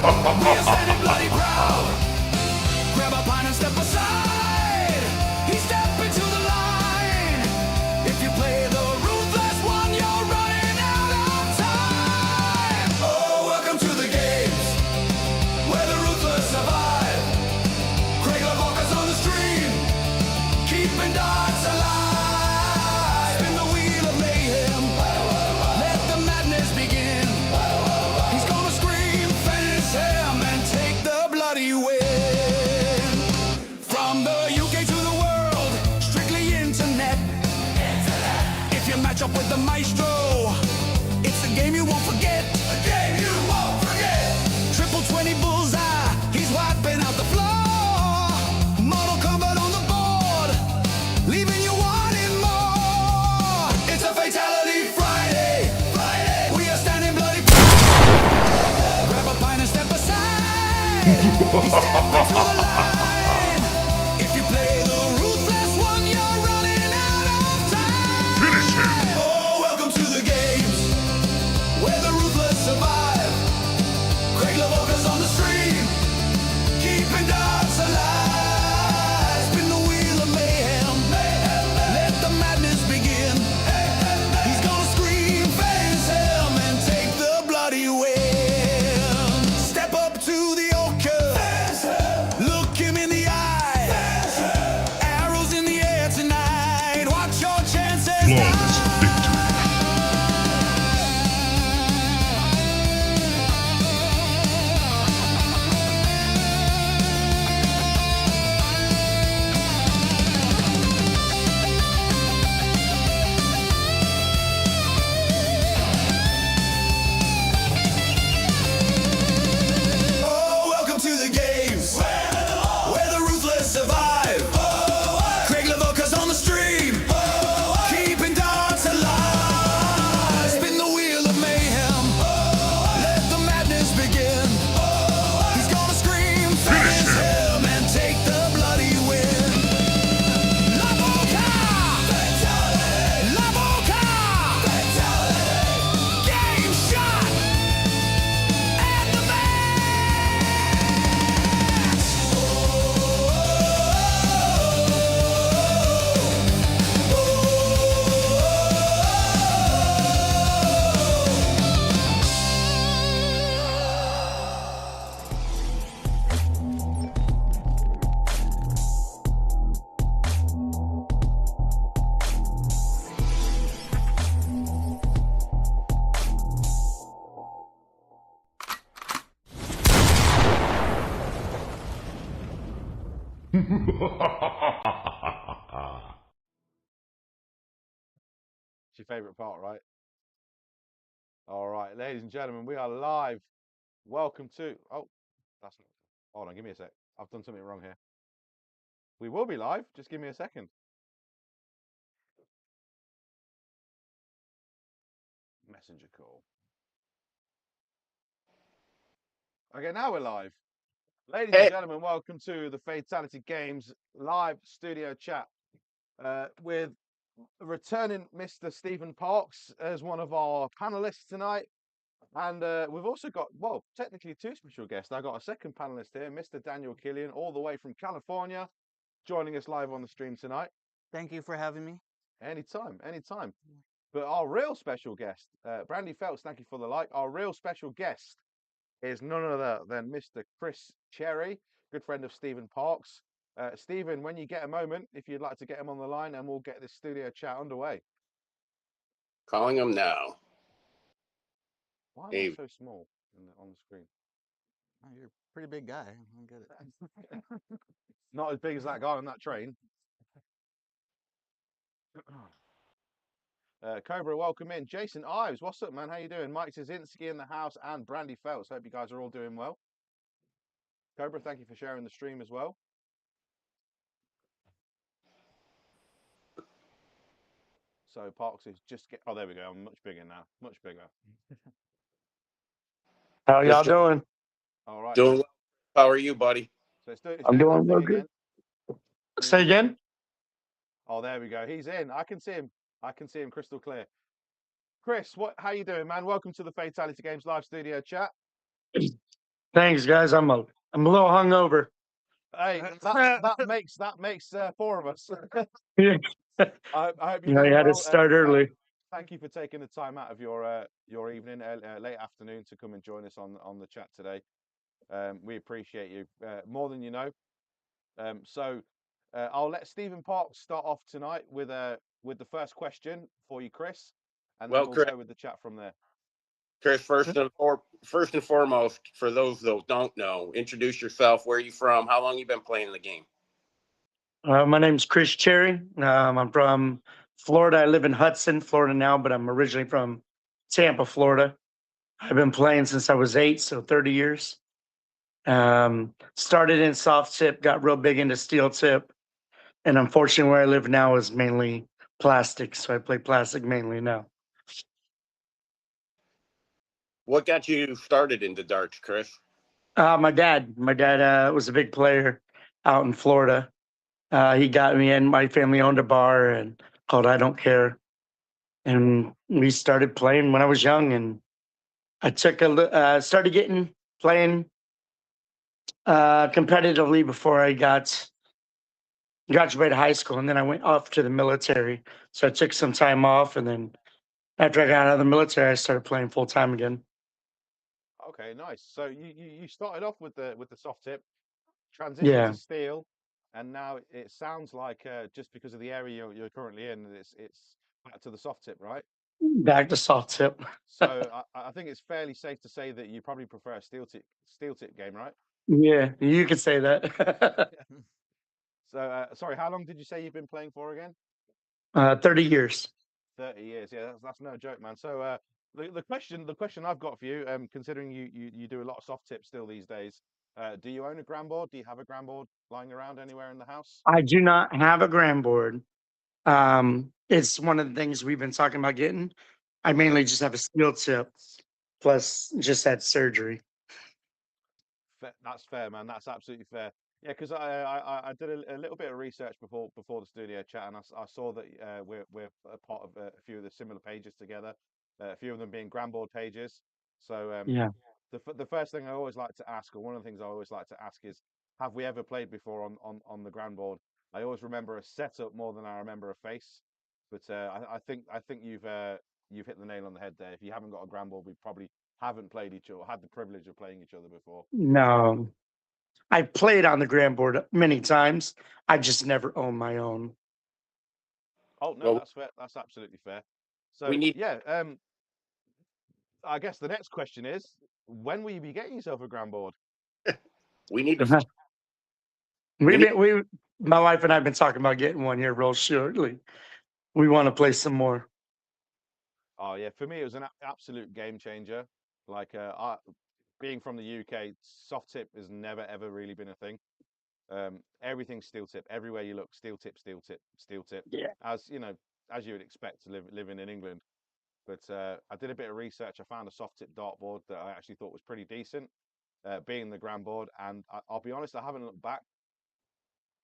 We are standing bloody proud. Grab a pint and step aside. He's stepping to the line. If you play the ruthless one, you're running out of time. Oh, welcome to the games where the ruthless survive. Craig LaVocca's on the stream, keeping darts alive. Spin the wheel of mayhem, let the madness begin. He's gonna scream, finish him, and take the bloody win. From the UK to the world, strictly internet. If you match up with the maestro, it's a game you won't forget. A game you won't forget. Triple 20 bullseye, he's wiping out the floor. Mortal Kombat on the board, leaving you wanting more. It's a Fatality Friday. We are standing bloody proud. Grab a pint and step aside. He's stepping to the line. If you play the ruthless one, you're running out of time. Finish him! Oh, welcome to the games where the ruthless survive. Craig LaVocca's on the stream, keeping darts alive. Spin the wheel of mayhem, let the madness begin. He's gonna scream, face him, and take the bloody win. Step up to the altar, look him in the eye. Arrows in the air tonight, watch your chances Flawless die. victory. Oh, welcome to the games where the ruthless survive. Craig LaVocca's on the stream, keeping darts alive. Spin the wheel of mayhem, let the madness begin. He's gonna scream, finish him, and take the bloody win. LaVocca! LaVocca! Game shot! And the match! It's your favourite part, right? All right, ladies and gentlemen, we are live. Welcome to. Oh, that's not. Hold on, give me a sec. I've done something wrong here. We will be live. Just give me a second. Messenger call. Okay, now we're live. Ladies and gentlemen, welcome to the Fatality Games live studio chat with returning Mr. Stephen Parks as one of our panelists tonight. And we've also got, well, technically two special guests. I've got a second panelist here, Mr. Daniel Killian, all the way from California, joining us live on the stream tonight. Thank you for having me. Anytime, anytime. But our real special guest, Brandy Phelps, thank you for the like. Our real special guest is none other than Mr. Chris Cherry, good friend of Stephen Parks. Stephen, when you get a moment, if you'd like to get him on the line, and we'll get this studio chat underway. Calling him now. Why am Hey. I so small on the screen? Oh, you're a pretty big guy. I get it. Not as big as that guy on that train. Cobra, welcome in. Jason Ives, what's up, man? How you doing? Mike Zazinski in the house and Brandy Phelps. Hope you guys are all doing well. Cobra, thank you for sharing the stream as well. So Parks is just get. Oh, there we go. I'm much bigger now. Much bigger. How y'all doing? All right. Doing well. How are you, buddy? So it's I'm doing real real good. Say again? Oh, there we go. He's in. I can see him. I can see him crystal clear. Chris, how you doing, man? Welcome to the Fatality Games live studio chat. Thanks, guys. I'm a little hungover. Hey, that makes four of us. Yeah. I hope You you're doing had to well. start early. Thank you for taking the time out of your evening, late afternoon, to come and join us on the chat today. We appreciate you more than you know. I'll let Stephen Parks start off tonight with the first question for you, Chris, and then Well, we'll Chris, go with the chat from there. first and foremost, for those that don't know, introduce yourself. Where are you from? How long you been playing the game? My name's Chris Cherry. I'm from Florida. I live in Hudson, Florida now, but I'm originally from Tampa, Florida. I've been playing since I was 8, so 30 years. Started in soft tip, got real big into steel tip, and unfortunately, where I live now is mainly plastic, so I play plastic mainly now. What got you started into darts, Chris? My dad was a big player out in Florida. He got me in. My family owned a bar and called I Don't Care, and we started playing when I was young. And I started getting playing competitively before I got graduated high school, and then I went off to the military. So I took some time off, and then after I got out of the military, I started playing full time again. Okay, nice. So you started off with the soft tip, transitioned Yeah, to steel, and now it sounds like just because of the area you're currently in, it's back to the soft tip, right? back to soft tip. So I think it's fairly safe to say that you probably prefer a steel tip game, right? Yeah, you could say that. So sorry, how long did you say you've been playing for again? 30 years. 30 years. Yeah, that's no joke, man. So the question I've got for you, considering you do a lot of soft tips still these days, do you own a GRANBOARD? Do you have a GRANBOARD lying around anywhere in the house? I do not have a gram board. It's one of the things we've been talking about getting. I Okay. mainly just have a steel tip, plus just had surgery. That's fair, man. That's absolutely fair. Yeah, because I did a little bit of research before the studio chat, and I saw that we're a part of a few of the similar pages together. A few of them being GRANBOARD pages. So Yeah. the first thing I always like to ask, or one of the things I always like to ask, is, have we ever played before on the GRANBOARD? I always remember a setup more than I remember a face. But I think you've hit the nail on the head there. If you haven't got a GRANBOARD, we probably haven't played each other, had the privilege of playing each other before. No, I played on the gram board many times. I just never owned my own. Oh no, Well, that's fair. That's absolutely fair. we So need yeah, I guess the next question is, when will you be getting yourself a GRANBOARD? we need to we We've need been, we, my wife and I have been talking about getting one here real shortly. We want to play some more. Oh yeah, for me it was an absolute game changer. Like being from the UK, soft tip has never ever really been a thing. Everything's steel tip. Everywhere you look, steel tip, steel tip, steel tip. Yeah. As you know, as you would expect to living in England. But I did a bit of research. I found a soft tip dartboard that I actually thought was pretty decent, being the GRANBOARD. And I'll be honest, I haven't looked back.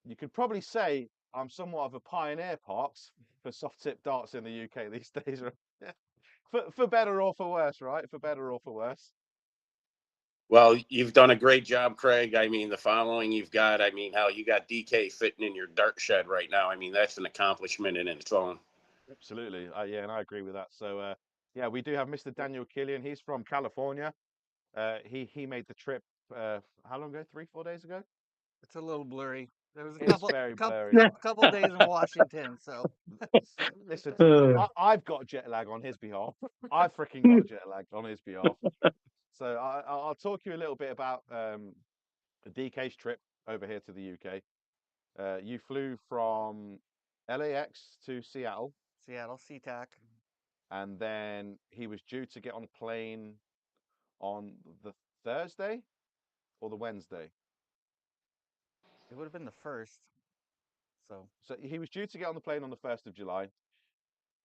You could probably say I'm somewhat of a pioneer, Parks, for soft tip darts in the UK these days. For better or for worse, right? For better or for worse. Well, you've done a great job, Craig. I mean, the following you've got, I mean, how you got DK fitting in your dart shed right now. I mean, that's an accomplishment in its own. Absolutely. Yeah, and I agree with that. So yeah, we do have Mr. Daniel Killian. He's from California. He made the trip how long ago? 3-4 days ago? It's a little blurry. There was a It's very blurry. couple days in Washington, so Listen, Uh, I've got jet lag on his behalf. I've freaking got jet lag on his behalf. So I'll talk you a little bit about DK's trip over here to the UK. You flew from LAX to Seattle, Seattle SeaTac. and then he was due to get on a plane on the Thursday or the Wednesday. It would have been the first. So So he was due to get on the plane on the 1st of July.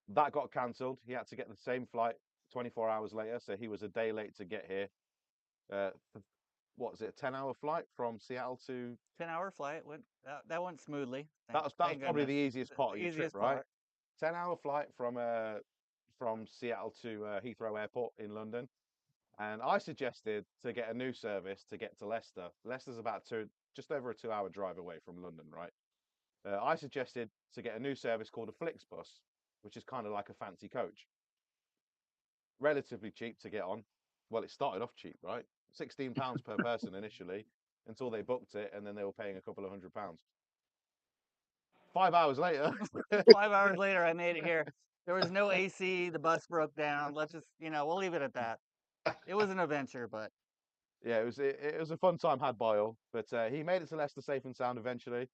That got cancelled. He had to get the same flight 24 hours later, so he was a day late to get here. Uh, what was it? A 10-hour flight from Seattle to 10-hour flight went that went smoothly. that was Thank probably the goodness. easiest part of your trip, Easiest right? part. 10-hour flight from Seattle to Heathrow Airport in London. And I suggested to get a new service to get to Leicester. Leicester's about just over a 2-hour drive away from London, right? I suggested to get a new service called a Flixbus, which is kind of like a fancy coach. Relatively cheap to get on. Well, it started off cheap, right? £16 per person initially until they booked it, and then they were paying a couple of £100. 5 hours later. 5 hours later, I made it here. There was no AC. The bus broke down. Let's just, we'll leave it at that. It was an adventure, but Yeah, it was a fun time had by all. But he made it to Leicester safe and sound eventually.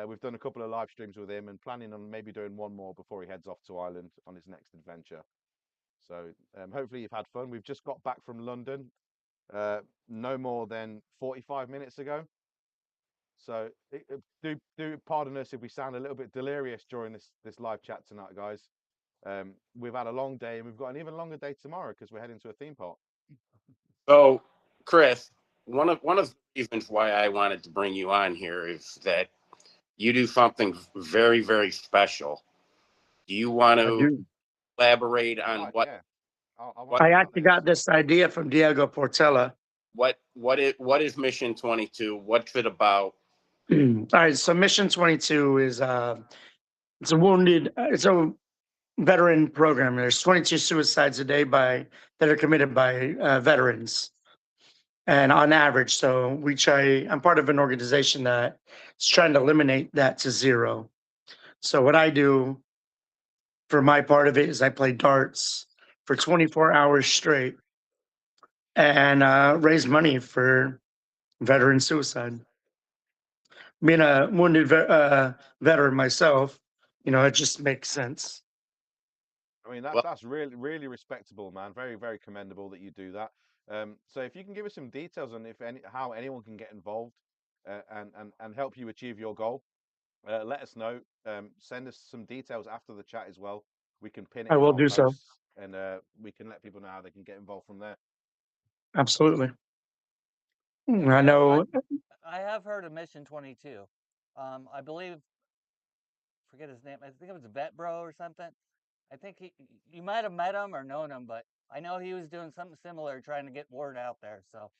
We've done a couple of live streams with him and planning on maybe doing one more before he heads off to Ireland on his next adventure. So hopefully you've had fun. We've just got back from London no more than 45 minutes ago. So do pardon us if we sound a little bit delirious during this live chat tonight, guys. We've had a long day, and we've got an even longer day tomorrow because we're heading to a theme park. So, Chris, one of the reasons why I wanted to bring you on here is that you do something very, very special. Do you want I to do. elaborate on Right, what yeah. I want what to I know about actually got this idea from Diego Portela. what is Mission 22? What's it about? All right, so Mission 22 is it's a veteran program. There's 22 suicides a day that are committed by veterans, and on average. So I'm part of an organization that is trying to eliminate that to zero. So what I do for my part of it is I play darts for 24 hours straight and raise money for veteran suicide. Being a wounded veteran myself, it just makes sense. I mean, Well, that's really, really respectable, man. Very, very commendable that you do that. So if you can give us some details on how anyone can get involved and help you achieve your goal, let us know. Send us some details after the chat as well. We can pin it I in will our do so. posts, and we can let people know how they can get involved from there. Absolutely. I yeah, know. I have heard of Mission 22. I believe, forget his name. I think it was Vet Bro or something. I think you might have met him or known him, but I know he was doing something similar, trying to get word out there. So,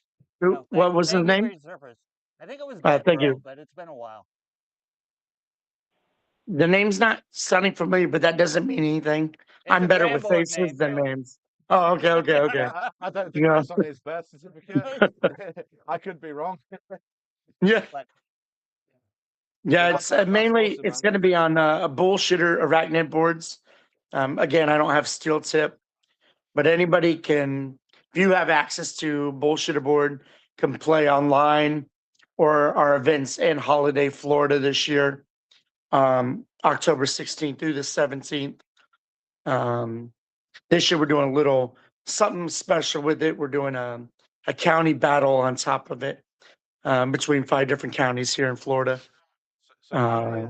What was his thank you for name? your service. I think it was Vet Thank Bro, you. but it's been a while. The name's not sounding familiar, but that doesn't mean anything. It's I'm a better with GRANBOARD faces name than too. names. Oh, okay. I don't think Yeah, that's on his birth certificate. I could be wrong, yeah, But yeah. but It's that's mainly awesome, it's man. going to be on bullshitter arachnid boards. Again, I don't have steel tip, but anybody can. If you have access to bullshitter board, can play online, or our events in Holiday, Florida this year, October 16th through the 17th. This year we're doing a little something special with it. We're doing a county battle on top of it between 5 different counties here in Florida. So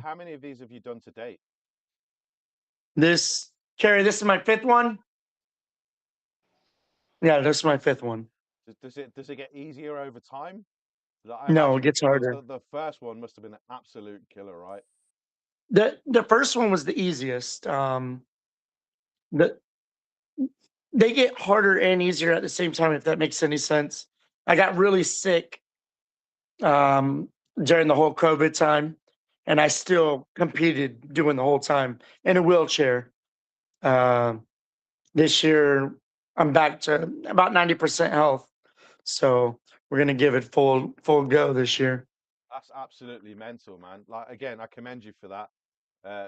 how many of these have you done to date? Carrie, this is my 5th one. Yeah, this is my 5th one. Does it get easier over time? I No, it imagine gets because harder. the first one must have been an absolute killer, right? The first one was the easiest. The They get harder and easier at the same time, if that makes any sense. I got really sick um, during the whole COVID time, and I still competed doing the whole time in a wheelchair. Uh, this year, I'm back to about 90% health, so we're gonna give it full go this year. That's absolutely mental, man. Like again, I commend you for that. Uh,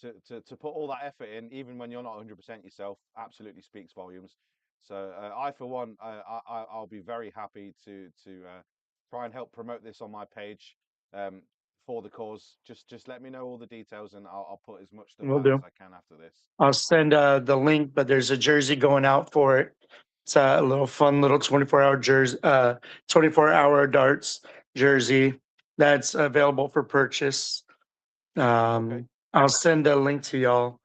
to put all that effort in, even when you're not 100% yourself, absolutely speaks volumes. So I, for one, I'll be very happy to try and help promote this on my page um, for the cause. Just let me know all the details, and I'll put as much stuff We'll out as do. I can after this. I'll send the link, but there's a jersey going out for it. It's a little fun little 24-hour jersey, 24-hour darts jersey that's available for purchase. Okay. I'll send a link to y'all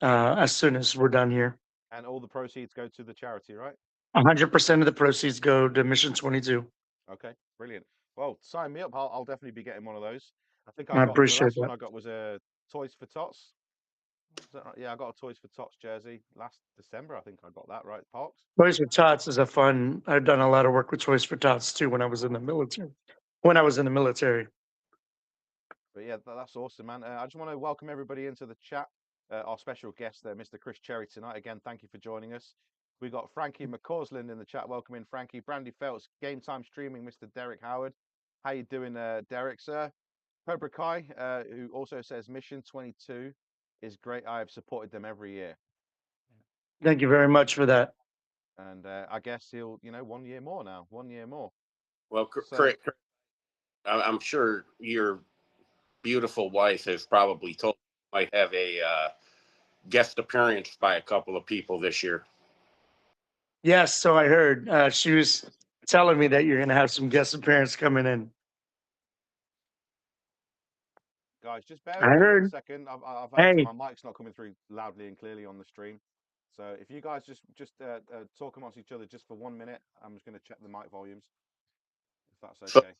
as soon as we're done here. And all the proceeds go to the charity, right? 100% of the proceeds go to Mission 22. Okay, brilliant. Well, sign me up. I'll definitely be getting one of those. I think I the appreciate last one that. I got was a Toys for Tots. Is that right? Yeah, I got a Toys for Tots jersey last December. I think I got that right, Parks. Choice for Tots is a fun. I've done a lot of work with Choice for Tots too when I was in the military. When I was in the military. But yeah, that's awesome, man. I just want to welcome everybody into the chat. Our special guest there, Mr. Chris Cherry, tonight. Again, thank you for joining us. We got Frankie McCausland in the chat. Welcome in, Frankie. Brandy Feltz, Game Time Streaming, Mr. Derek Howard. How you doing, Derek, sir? Cobra Kai, who also says Mission 22 is great. I have supported them every year. Thank you very much for that. And I guess he'll, 1 year more now. 1 year more. Well, So- Chris, I'm sure your beautiful wife has probably told you might have a guest appearance by a couple of people this year. Yes, so I heard. She was telling me that you're going to have some guest appearance coming in. Guys, just bear I with me heard. 1 second. I've Hey. my mic's not coming through loudly and clearly on the stream. So if you guys just talk amongst each other just for 1 minute, I'm just going to check the mic volumes, if that's okay.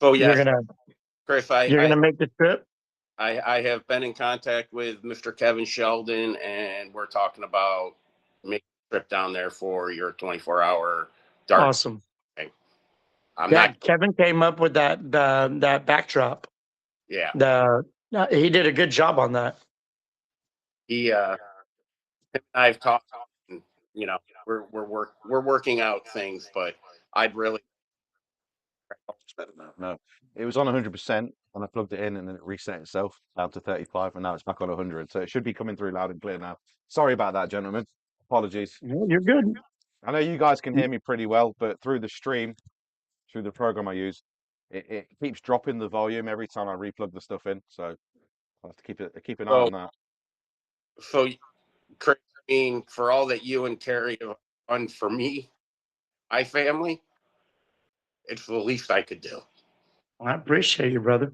So You're yes, gonna Chris, make the trip. I have been in contact with Mr. Kevin Sheldon, and we're talking about making a trip down there for your 24-hour dart. Awesome. I'm Yeah, not. Kevin came up with that backdrop. Yeah, He did a good job on that. I've talked. And, we're working out things, but I'd really. No, it was on 100%, and I plugged it in, and then it reset itself down to 35, and now it's back on 100. So it should be coming through loud and clear now. Sorry about that, gentlemen. Apologies. No, you're good. I know you guys can hear me pretty well, but through the stream, through the program I use, it keeps dropping the volume every time I replug the stuff in. So I'll have to keep an eye on that. So, Chris, I mean, for all that you and Terry have done for me, my family, it's the least I could do. I appreciate you, brother.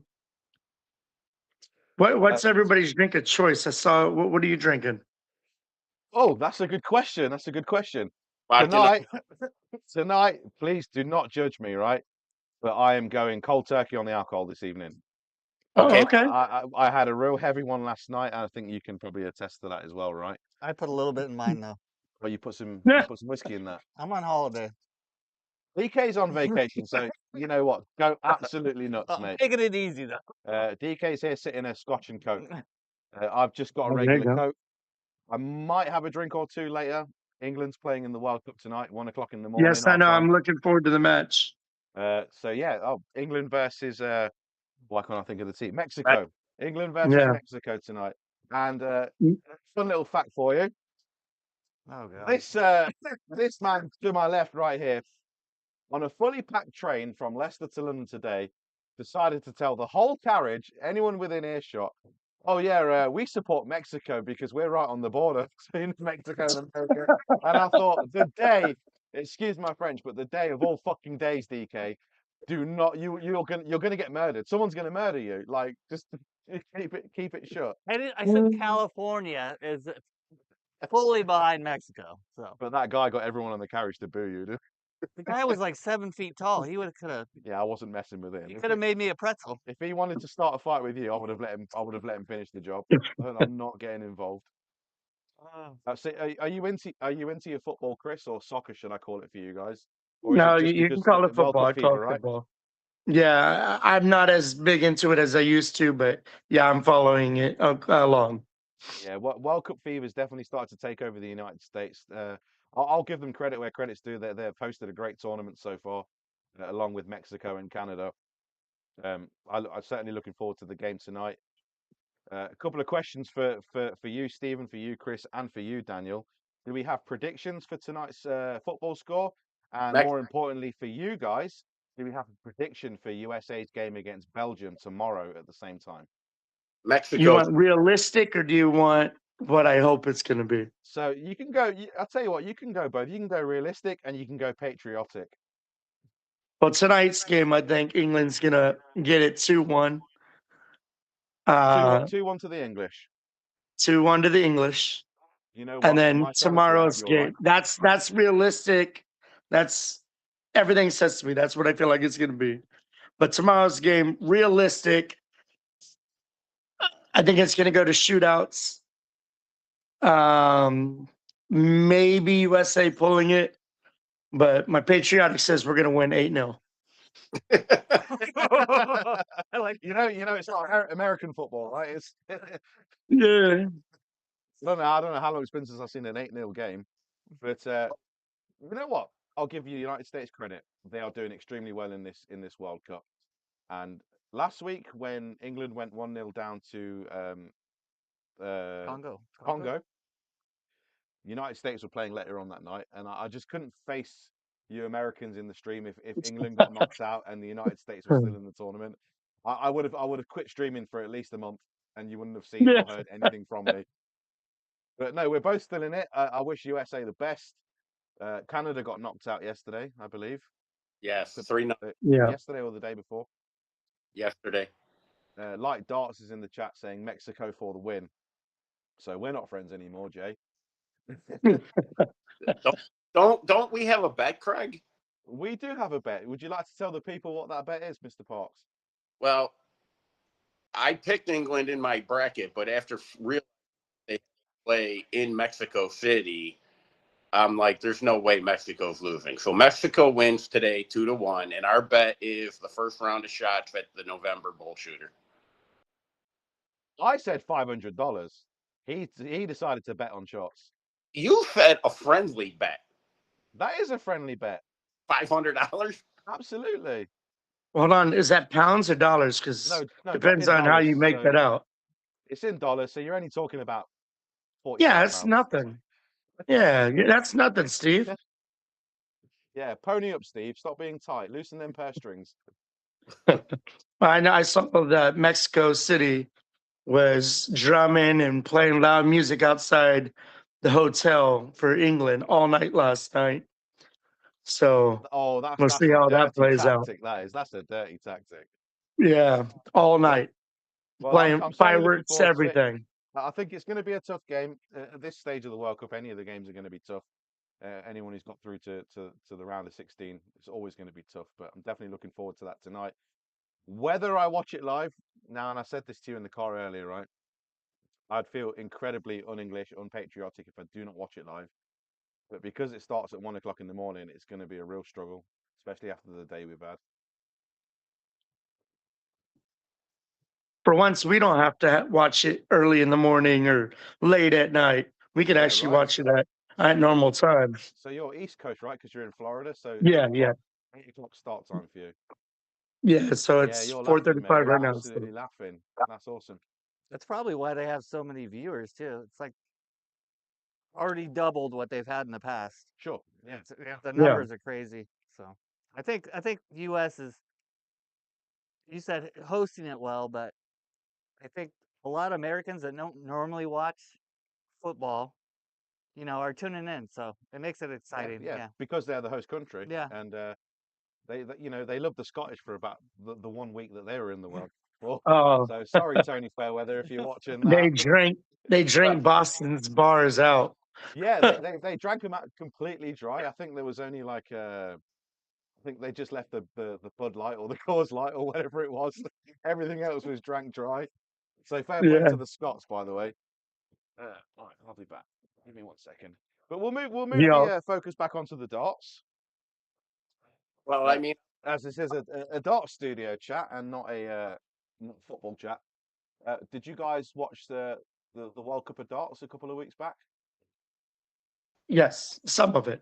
What's everybody's drink of choice? I saw. What are you drinking? Oh, that's a good question. That's a good question. Vodka, Tonight, please do not judge me, right? But I am going cold turkey on the alcohol this evening. Oh, Okay. okay. I had a real heavy one last night, and I think you can probably attest to that as well, right? I put a little bit in mine though. Well, you put some whiskey in that. I'm on holiday. DK's on vacation, so you know what? Go absolutely nuts, I'm mate. taking it easy though. DK's here sitting a Scotch and Coke. I've just got a Oh, there you regular go. Coke. I might have a drink or two later. England's playing in the World Cup tonight, 1 o'clock in the morning. Yes, I know. I'm looking forward to the match. So yeah, England versus why can't I think of the team? Mexico. England versus Yeah. Mexico tonight. And fun little fact for you. Oh god. This man to my left right here, on a fully packed train from Leicester to London today, decided to tell the whole carriage, anyone within earshot, oh yeah, we support Mexico because we're right on the border between Mexico and America. And I thought, excuse my French, but the day of all fucking days, DK, do not you're gonna get murdered. Someone's gonna murder you. Like, just keep it shut. I said California is fully behind Mexico. So But that guy got everyone on the carriage to boo you. the guy was like 7 feet tall. He could have. Yeah, I wasn't messing with him. He could have made me a pretzel. If he wanted to start a fight with you, I would have let him finish the job. I'm not getting involved. So are you into your football, Chris, or soccer? Should I call it for you guys? Or is No, it just you because can call of it the World football. I Cup call fever, it right? football. Yeah, I'm not as big into it as I used to, but yeah, I'm following it along. Yeah, World Cup fever has definitely started to take over the United States. I'll give them credit where credit's due. They've hosted a great tournament so far, along with Mexico and Canada. I'm certainly looking forward to the game tonight. A couple of questions for you, Stephen, for you, Chris, and for you, Daniel. Do we have predictions for tonight's football score? And more importantly, for you guys, do we have a prediction for USA's game against Belgium tomorrow at the same time? Mexico. You want realistic, or do you want what I hope it's going to be? So you can go. I'll tell you what. You can go both. You can go realistic, and you can go patriotic. Well, tonight's game, I think England's going to get it 2-1. 2-1 to the English. 2-1 to the English. You know what? And then tomorrow's game. Right. That's realistic. That's everything says to me. That's what I feel like it's going to be. But tomorrow's game, realistic. I think it's going to go to shootouts. Maybe USA pulling it, but my patriotic says we're gonna win 8-0. I like it's not American football, right? It's Yeah. I don't know how long it's been since I've seen an 8-0 game, but you know what? I'll give you the United States credit. They are doing extremely well in this World Cup. And last week when England went 1-0 down to Congo. Congo, United States were playing later on that night, and I just couldn't face you Americans in the stream if England got knocked out and the United States were still in the tournament. I would have quit streaming for at least a month, and you wouldn't have seen Yeah. or heard anything from me. But no, we're both still in it. I wish USA the best. Canada got knocked out yesterday, I believe. Yes, 3-0 Yeah. Yesterday or the day before. yesterday. Light Darts is in the chat saying Mexico for the win. So we're not friends anymore, Jay. Don't we have a bet, Craig? We do have a bet. Would you like to tell the people what that bet is, Mr. Parks? Well, I picked England in my bracket, but after real they play in Mexico City, I'm like, there's no way Mexico's losing. So Mexico wins today 2-1, and our bet is the first round of shots at the November Bull Shooter. I said $500. He decided to bet on shots. You said a friendly bet. That is a friendly bet. $500? Absolutely. Hold on, is that pounds or dollars? Because No, depends in on how dollars, you make so that out. it's in dollars, so you're only talking about 45 Yeah, it's pounds. nothing. Yeah, that's nothing, Steve. Yeah, pony up, Steve. Stop being tight. Loosen them purse strings. I know. I saw that Mexico City was drumming and playing loud music outside the hotel for England all night last night. So Oh, we'll that's see a how that dirty plays out. tactic. That's a dirty tactic. Yeah, all night Well, playing I'm certainly looking fireworks, forward to it. everything. I think it's going to be a tough game at this stage of the World Cup. Any of the games are going to be tough. Anyone who's got through to the round of 16, it's always going to be tough. But I'm definitely looking forward to that tonight. Whether I watch it live now, and I said this to you in the car earlier, right? I'd feel incredibly un-English, unpatriotic if I do not watch it live. But because it starts at 1 o'clock in the morning, it's going to be a real struggle, especially after the day we've had. For once, we don't have to watch it early in the morning or late at night. We can Yeah, actually right. watch it at normal time. So you're East Coast, right? Because you're in Florida. So Yeah, 8 o'clock start time for you. yeah. So Yeah, it's you're laughing, mate. 4:35 You're right now. So. absolutely laughing. That's awesome. That's probably why they have so many viewers too. It's like already doubled what they've had in the past. Sure. Yeah. The numbers are crazy. So I think US is, you said hosting it well, but I think a lot of Americans that don't normally watch football, are tuning in. So it makes it exciting. Yeah. Because they're the host country. Yeah. And they love the Scottish for about the 1 week that they were in the World Cup. Oh, So sorry, Tony Fairweather, if you're watching they that. drink Boston's bars out. Yeah, they drank them out completely dry. I think there was only like I think they just left the Bud Light or the Coors Light or whatever it was. Everything else was drank dry. So fair play Yeah. to the Scots, by the way. All right, I'll be back. Give me 1 second. But we'll move Yeah. the focus back onto the darts. Well, I mean, As this is a darts studio chat and not a not football chat. Did you guys watch the World Cup of darts a couple of weeks back? Yes, some of it.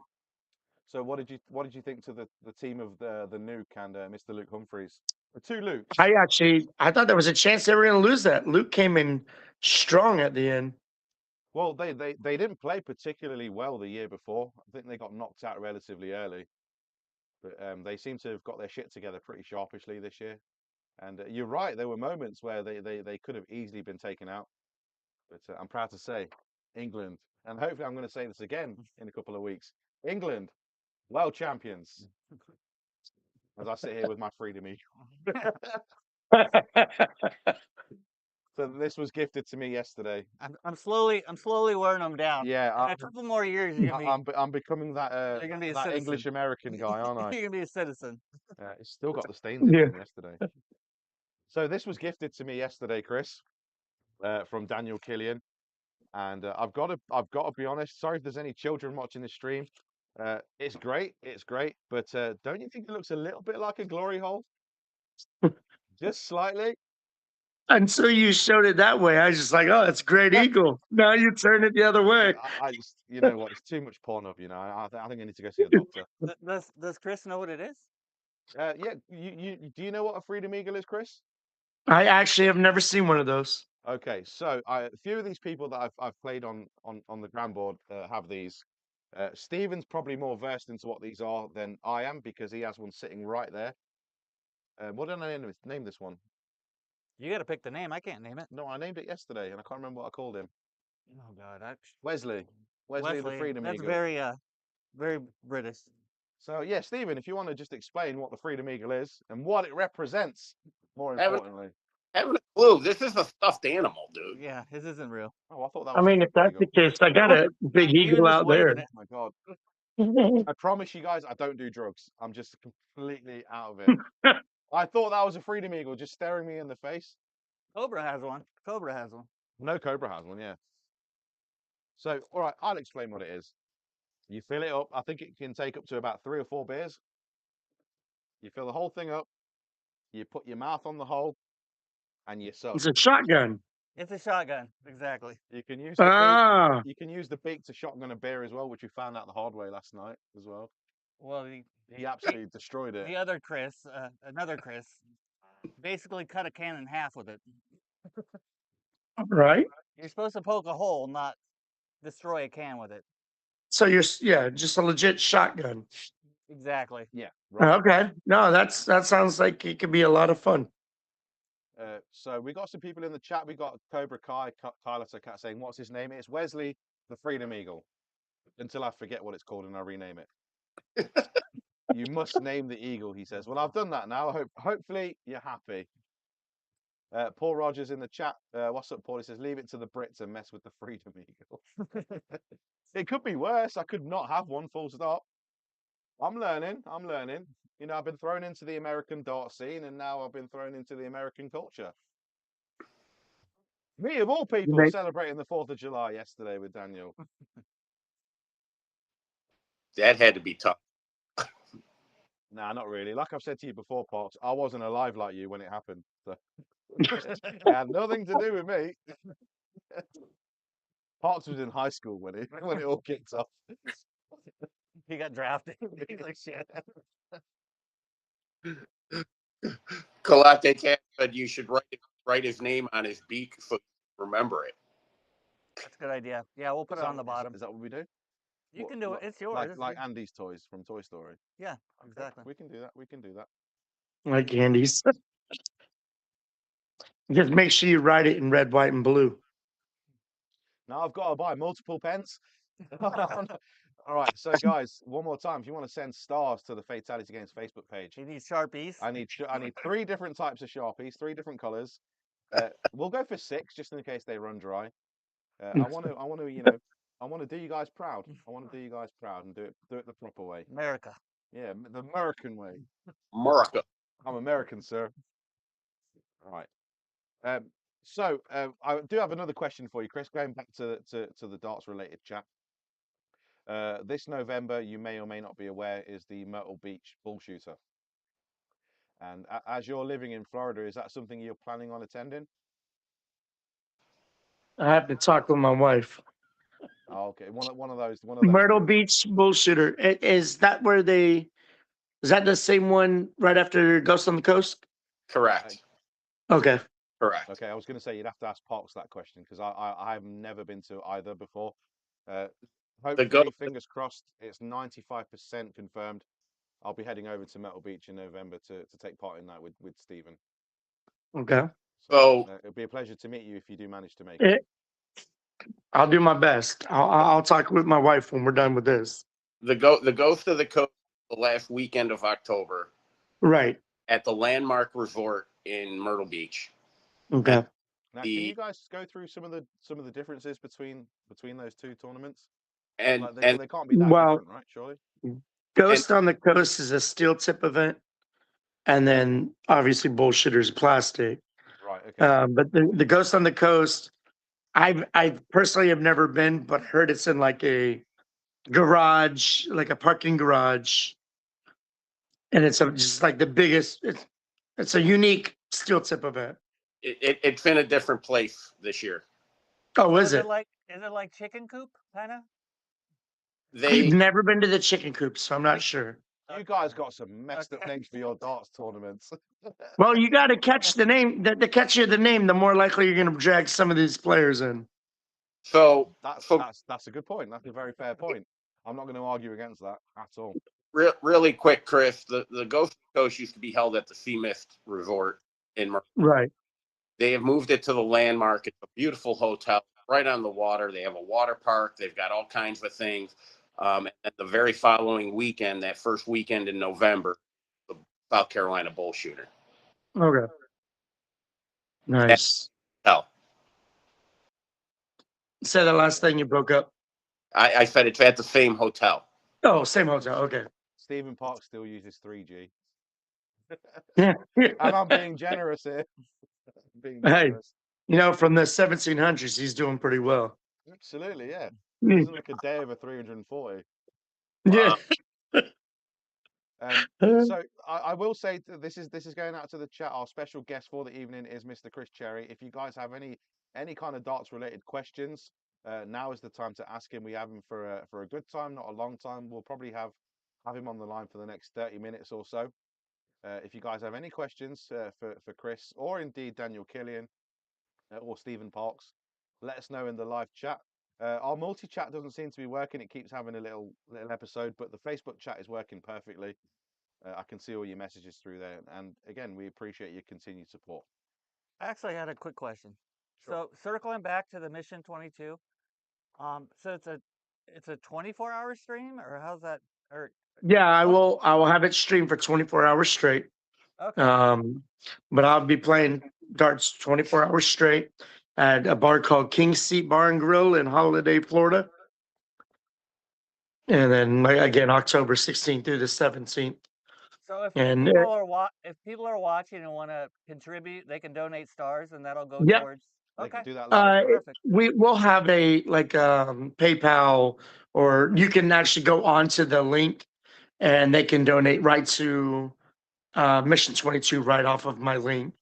So what did you think to the team of the Nuke and Mr. Luke Humphreys? The two Lukes. I thought there was a chance they were going to lose that. Luke came in strong at the end. Well, they didn't play particularly well the year before. I think they got knocked out relatively early. But they seem to have got their shit together pretty sharpishly this year. And you're right, there were moments where they could have easily been taken out. But I'm proud to say, England, and hopefully I'm going to say this again in a couple of weeks, England, world champions. As I sit here with my freedom eagle. So this was gifted to me yesterday. I'm slowly wearing them down. Yeah, In a couple more years, you're gonna I'm becoming that you're gonna be a that citizen. English American guy, aren't I? You're gonna be a citizen. It's still got the stains in Yeah. from yesterday. So this was gifted to me yesterday, Chris, from Daniel Killian. And I've got to be honest. Sorry if there's any children watching this stream. It's great, but don't you think it looks a little bit like a glory hole? Just slightly. Until you showed it that way, I was just like, oh, it's great eagle. Now you turn it the other way. I just, you know what? It's too much porn of, you know. I think I need to go see a doctor. Does Chris know what it is? Yeah. You do you know what a freedom eagle is, Chris? I actually have never seen one of those. Okay, so a few of these people that I've played on the GRANBOARD have these. Stephen's probably more versed into what these are than I am because he has one sitting right there. What did I name this one? You got to pick the name. I can't name it. No, I named it yesterday and I can't remember what I called him. Oh God, Wesley the Freedom that's Eagle. very British. So yeah, Stephen, if you want to just explain what the Freedom Eagle is and what it represents, more Haven't- importantly. Haven't a clue. This is a stuffed animal, dude. Yeah, his isn't real. Oh, I thought that I was. mean, if that's the case, I got a big You're eagle just out there. waving it. Oh my God. I promise you guys, I don't do drugs. I'm just completely out of it. I thought that was a Freedom Eagle just staring me in the face. Cobra has one. Cobra has one. No, Cobra has one, yeah. So, all right, I'll explain what it is. You fill it up. I think it can take up to about 3 or 4 beers. You fill the whole thing up. You put your mouth on the hole, and you suck. It's a shotgun. It's a shotgun. Exactly. You can use the Ah, beak. You can use the beak to shotgun a beer as well, which we found out the hard way last night as well. Well, He absolutely destroyed it. the other Chris, another Chris, basically cut a can in half with it. right. You're supposed to poke a hole, not destroy a can with it. So you're just a legit shotgun. Exactly. Yeah, right. Okay. No, that sounds like it could be a lot of fun. So we got some people in the chat. We got Cobra Kai, Tyler Cat saying, "What's his name?" It's Wesley the Freedom Eagle. Until I forget what it's called and I rename it. You must name the eagle, he says. Well, I've done that now. Hopefully you're happy. Paul Rogers in the chat. What's up, Paul? He says, leave it to the Brits and mess with the Freedom Eagle. It could be worse. I could not have one, full stop. I'm learning. You know, I've been thrown into the American dart scene and now I've been thrown into the American culture. Me, of all people, celebrating the 4th of July yesterday with Daniel. That had to be tough. Nah, not really. Like I've said to you before, Parks, I wasn't alive like you when it happened. So. It had nothing to do with me. Parks was in high school when it all kicked off. He got drafted. He's like, shit. Kalate Cat said you should write his name on his beak so you remember it. That's a good idea. Yeah, we'll put it on the bottom. Is that what we do? You can do it. It's yours. Like Andy's toys from Toy Story. Yeah, exactly. We can do that. Like candies. Just make sure you write it in red, white, and blue. Now I've got to buy multiple pens. All right, so guys, one more time. If you want to send stars to the Fatality Games Facebook page, You need Sharpies. I need 3 different types of Sharpies, 3 different colors. We'll go for 6 just in case they run dry. I want to do you guys proud. I want to do you guys proud and do it the proper way. America. Yeah, the American way. America. I'm American, sir. All right. So I do have another question for you, Chris. Going back to the darts related chat. This November, you may or may not be aware, is the Myrtle Beach Bull Shooter. And as you're living in Florida, is that something you're planning on attending? I have to talk with my wife. Oh, okay, one of those. Myrtle Beach Bullshooter. Is that where is that the same one right after Ghost on the Coast? Correct. Okay. Correct. Okay, I was going to say you'd have to ask Parks that question because I have never been to either before. Hopefully, fingers crossed, it's 95% confirmed. I'll be heading over to Myrtle Beach in November to take part in that with Stephen. Okay. So it'll be a pleasure to meet you if you do manage to make it. I'll do my best. I'll talk with my wife when we're done with this. The Ghost of the Coast the last weekend of October. Right. At the Landmark Resort in Myrtle Beach. Okay. Now, can you guys go through some of the differences between those 2 tournaments? And they can't be that different, right? Surely. Ghost on the Coast is a steel tip event, and then obviously Bullshitter's plastic. Right. Okay. But the Ghost on the Coast I personally have never been, but heard it's in like a garage, like a parking garage, and it's just like the biggest. It's a unique steel tip event. It's in a different place this year. Oh, So is it? is it like chicken coop kind of? I've They never been to the chicken coop, so I'm not sure. You guys got some messed up names for your darts tournaments. Well, you got to catch the name. The catchier the name, the more likely you're going to drag some of these players in. so That's a good point. That's a very fair point. I'm not going to argue against that at all. really quick, Chris. The Ghost Coast used to be held at the Sea Mist Resort in Right. They have moved it to the Landmark. It's a beautiful hotel right on the water. They have a water park. They've got all kinds of things. And the very following weekend, that first weekend in November, the South Carolina Bull Shooter. Okay. Nice. Hell, Say the last thing you broke up. I said it's at the same hotel. Oh, same hotel. Okay. Stephen Park still uses 3G. Yeah. And I'm being generous here. Being Hey, generous. you know, from the 1700s, he's doing pretty well. Absolutely, yeah. Mm. Doesn't look a day over 340. Yeah. So I will say that this is going out to the chat. Our special guest for the evening is Mr. Chris Cherry. If you guys have any kind of darts related questions, now is the time to ask him. We have him for a good time, not a long time. We'll probably have him on the line for the next 30 minutes or so. If you guys have any questions for Chris or indeed Daniel Killian or Stephen Parks, let us know in the live chat. Our multi-chat doesn't seem to be working. It keeps having a little episode, but the Facebook chat is working perfectly. I can see all your messages through there. And again, we appreciate your continued support. I actually had a quick question. Sure. So circling back to the Mission 22, so it's a 24-hour stream, or how's that? Or Yeah, I will have it streamed for 24 hours straight. okay, But I'll be playing darts 24 hours straight at a bar called King's Seat Bar and Grill in Holiday, Florida. And then again, October 16th through the 17th. so And if people are watching and want to contribute, they can donate stars, and that'll go yeah, towards. They Okay, can do that live. perfect. we will have a PayPal, or you can actually go onto the link and they can donate right to Mission 22 right off of my link.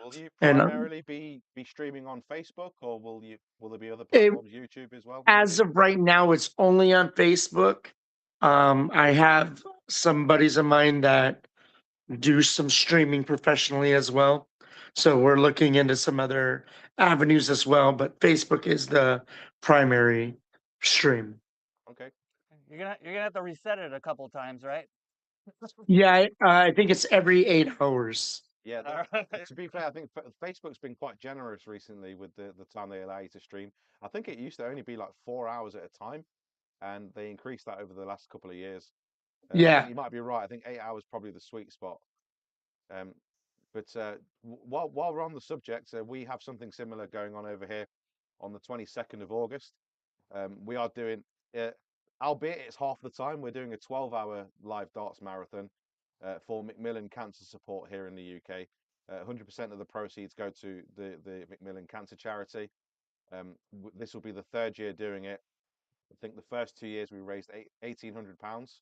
Will you And primarily be streaming on Facebook, or will there be other it, platforms, YouTube as well? as Maybe? of right now, it's only on Facebook. I have some buddies of mine that do some streaming professionally as well. So we're looking into some other avenues as well, but Facebook is the primary stream. Okay. You're gonna have to reset it a couple times, right? Yeah, I think it's every 8 hours. Yeah. All right. To be fair, I think Facebook's been quite generous recently with the time they allow you to stream. I think it used to only be like 4 hours at a time, and they increased that over the last couple of years. Yeah. You might be right. I think 8 hours is probably the sweet spot. But while we're on the subject, we have something similar going on over here on the 22nd of August. We are doing, albeit it's half the time, we're doing a 12-hour live darts marathon for Macmillan Cancer Support here in the UK. 100% of the proceeds go to the Macmillan Cancer Charity. This will be the third year doing it. I think the first 2 years we raised £1,800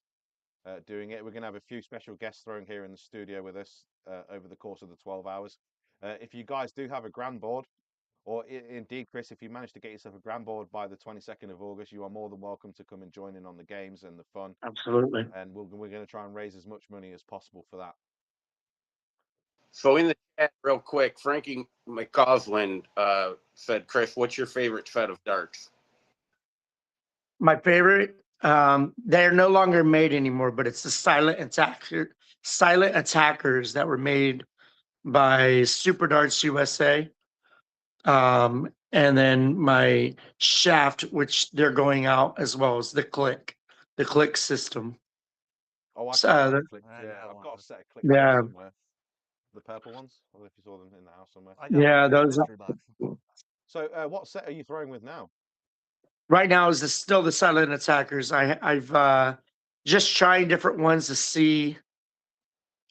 doing it. We're going to have a few special guests thrown here in the studio with us over the course of the 12 hours. If you guys do have a GRANBOARD, or indeed, Chris, if you manage to get yourself a GRANBOARD by the 22nd of August, you are more than welcome to come and join in on the games and the fun. Absolutely. And we're going to try and raise as much money as possible for that. So in the chat, real quick, Frankie McCausland said, Chris, what's your favorite set of darts? My favorite, they're no longer made anymore, but it's the silent attackers that were made by Super Darts USA. And then my shaft, which they're going out as well as the click system. Oh, So, I've got a set of click yeah. somewhere. The purple ones. I don't know if you saw them in the house somewhere. Yeah, those. So, what set are you throwing with now? Right now is still the silent attackers. I've just trying different ones to see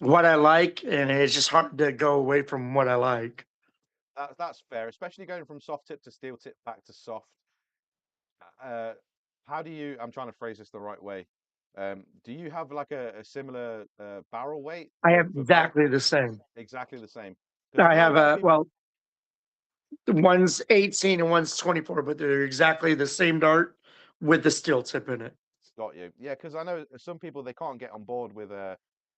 what I like, and it's just hard to go away from what I like. That's fair, especially going from soft tip to steel tip back to soft. How do you? I'm trying to phrase this the right way. Do you have like a similar barrel weight I have for both? exactly the same. Exactly the same. Because I I know a have lot of people. one's 18 and one's 24, but they're exactly the same dart with the steel tip in it. Got you. Yeah, because I know some people they can't get on board with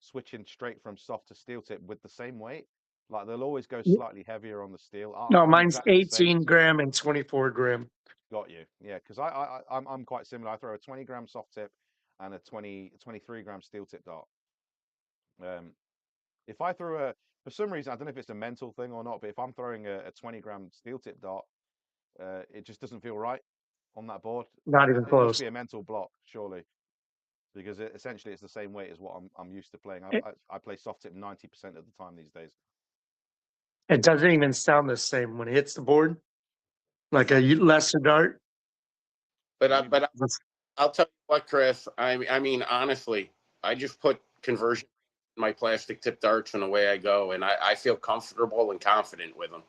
switching straight from soft to steel tip with the same weight. Like they'll always go slightly heavier on the steel. No, I'm mine's exactly the same. 18 gram and 24 gram. Got you. Yeah, because I'm quite similar. I throw a 20-gram soft tip and a 23-gram steel tip dart. If I throw for some reason, I don't know if it's a mental thing or not, but if I'm throwing a 20-gram steel tip dart, it just doesn't feel right on that board. Not even It must close. be a mental block, surely, because essentially it's the same weight as what I'm used to playing. I play soft tip 90% of the time these days. It doesn't even sound the same when it hits the board, like a lesser dart. But I'll tell you what, Chris. I mean, honestly, I just put conversion in my plastic tip darts and away I go, and I feel comfortable and confident with them.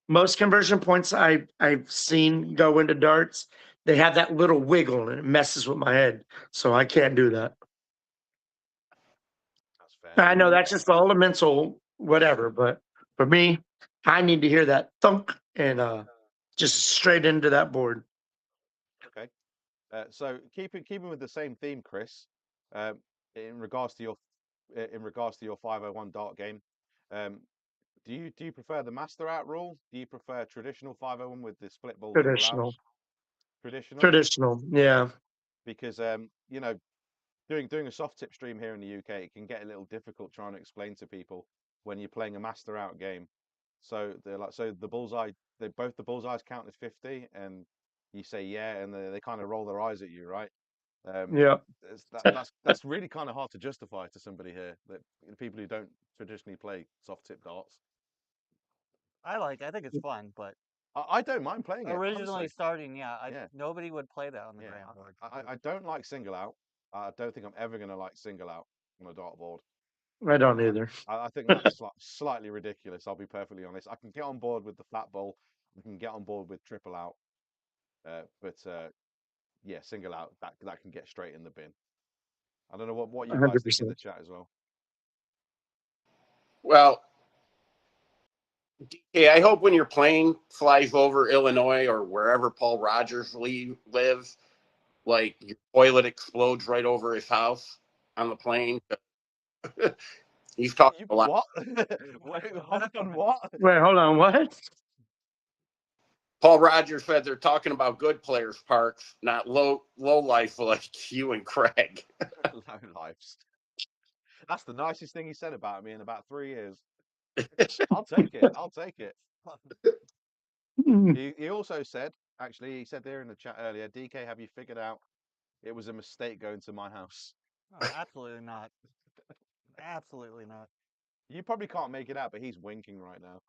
Most conversion points I've seen go into darts, they have that little wiggle and it messes with my head, so I can't do that. That's fair. I know that's just all a mental whatever, but for me, I need to hear that thunk and just straight into that board. Okay. So keeping with the same theme, Chris, in regards to your 501 dart game, do you prefer the master out rule? Do you prefer traditional 501 with the split ball double Traditional. outs? Traditional, yeah. Because you know, doing a soft tip stream here in the UK, it can get a little difficult trying to explain to people when you're playing a master out game. So they're like, so the bullseye, both the bullseyes count as 50, and you say yeah, and they kind of roll their eyes at you, right? Yeah. That's really kind of hard to justify to somebody here, that people who don't traditionally play soft tip darts. I think it's fun, but I don't mind playing it. originally Honestly. starting, Yeah. nobody would play that on the Yeah, grand board. I don't like single out. I don't think I'm ever going to like single out on a dartboard. I don't either. I think that's slightly ridiculous. I'll be perfectly honest. I can get on board with the flat bowl. I can get on board with triple out. But yeah, single out that can get straight in the bin. I don't know what you guys think in the 100%. chat as well. Well, DK, I hope when your plane flies over Illinois or wherever Paul Rogers lives, like your toilet explodes right over his house on the plane. He's talking a lot. What? Wait, hold on, what? Wait, hold on, what? Paul Rogers said they're talking about good players' parks, not low life like you and Craig. Low lives. That's the nicest thing he said about me in about 3 years. I'll take it. I'll take it. He also said, actually, he said there in the chat earlier, DK, have you figured out it was a mistake going to my house? Oh, absolutely not. Absolutely not. You probably can't make it out, but he's winking right now.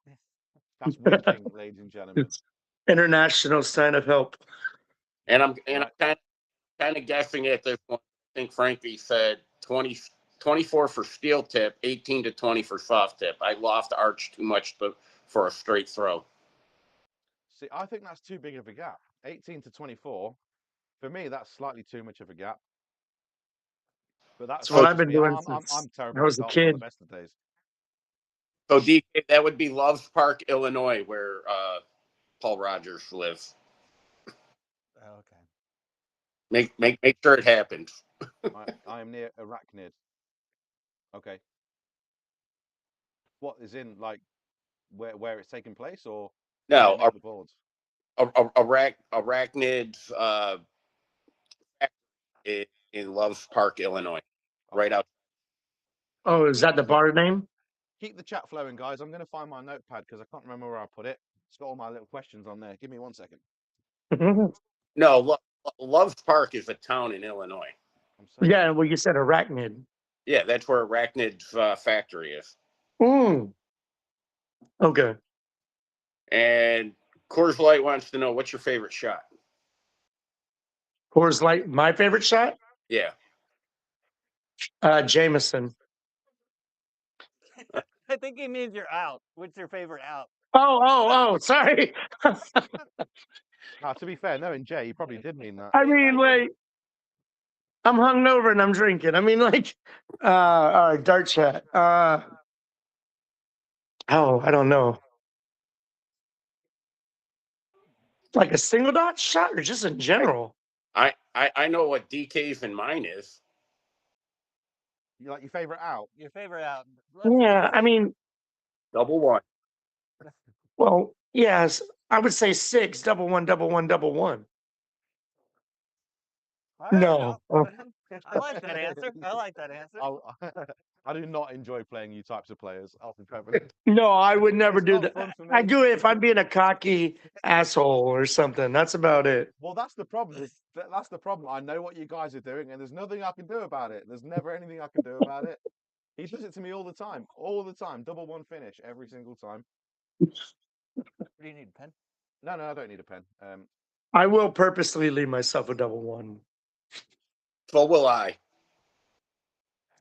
That's winking, ladies and gentlemen. It's international sign of help. And I'm Right. kind of guessing at this one. I think Frankie said 24 for steel tip, 18 to 20 for soft tip. I loft arch too much for a straight throw. See, I think that's too big of a gap. 18 to 24. For me, that's slightly too much of a gap. But that's what I've just been me. doing I'm since terrible I with was a darts on the kid. best of days. So DK, that would be Loves Park, Illinois, where Paul Rogers lives. Okay. Make sure it happens. I am near Arachnid. Okay. What is in like where it's taking place, or No, the boards? Arachnids in Loves Park, Illinois, right out. Oh, is that the bar name? Keep the chat flowing, guys. I'm going to find my notepad because I can't remember where I put it. It's got all my little questions on there. Give me 1 second. No, Loves Park is a town in Illinois. Yeah, well, you said arachnid. Yeah, that's where Arachnid's factory is. Okay. And Coors Light wants to know, what's your favorite shot? Coors Light, my favorite shot? Yeah. Jameson. I think he means you're out. What's your favorite out? Sorry. Now, to be fair, knowing Jay, he probably did mean that. I mean, like, I'm hungover and I'm drinking. I mean, like, all right, dart chat. I don't know. Like a single dot shot or just in general? I know what DK's and mine is. You like your favorite out? Your favorite out. Yeah, I mean, Double one. well, yes, I would say 6, double one, double one, double one. All right, No. I like that answer. I like that answer. I do not enjoy playing you types of players. I'll be perfectly. No, I would never It's do not that. fun for me. I do it if I'm being a cocky asshole or something. That's about it. Well, that's the problem. That's the problem. I know what you guys are doing, and there's nothing I can do about it. There's never anything I can do about it. He does it to me all the time. All the time. Double one finish every single time. Do you need a pen? No, I don't need a pen. I will purposely leave myself a double one. So will I.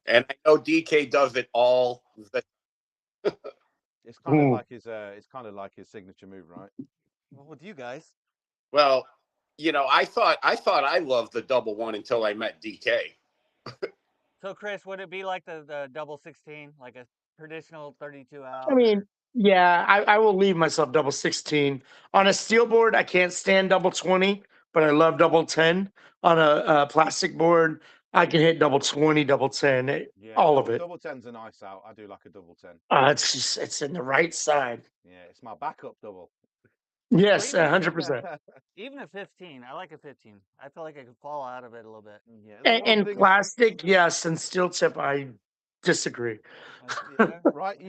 And I know DK does it all the It's kind of Ooh. like his. It's kind of like his signature move, right? Well, with you guys. well, I thought I loved the double one until I met DK. So, Chris, would it be like the double 16, like a traditional 32 out? I mean, yeah, I will leave myself double 16. On a steel board, I can't stand double 20, but I love double 10. On a plastic board, I can hit double 20, double 10, Yeah, all of it. Double 10's a nice out. I do like a double 10. It's in the right side. Yeah, it's my backup double. Yes, Well, 100%. Even a 15. I like a 15. I feel like I could fall out of it a little bit. Yeah, And plastic, yes, and steel tip, I disagree. right.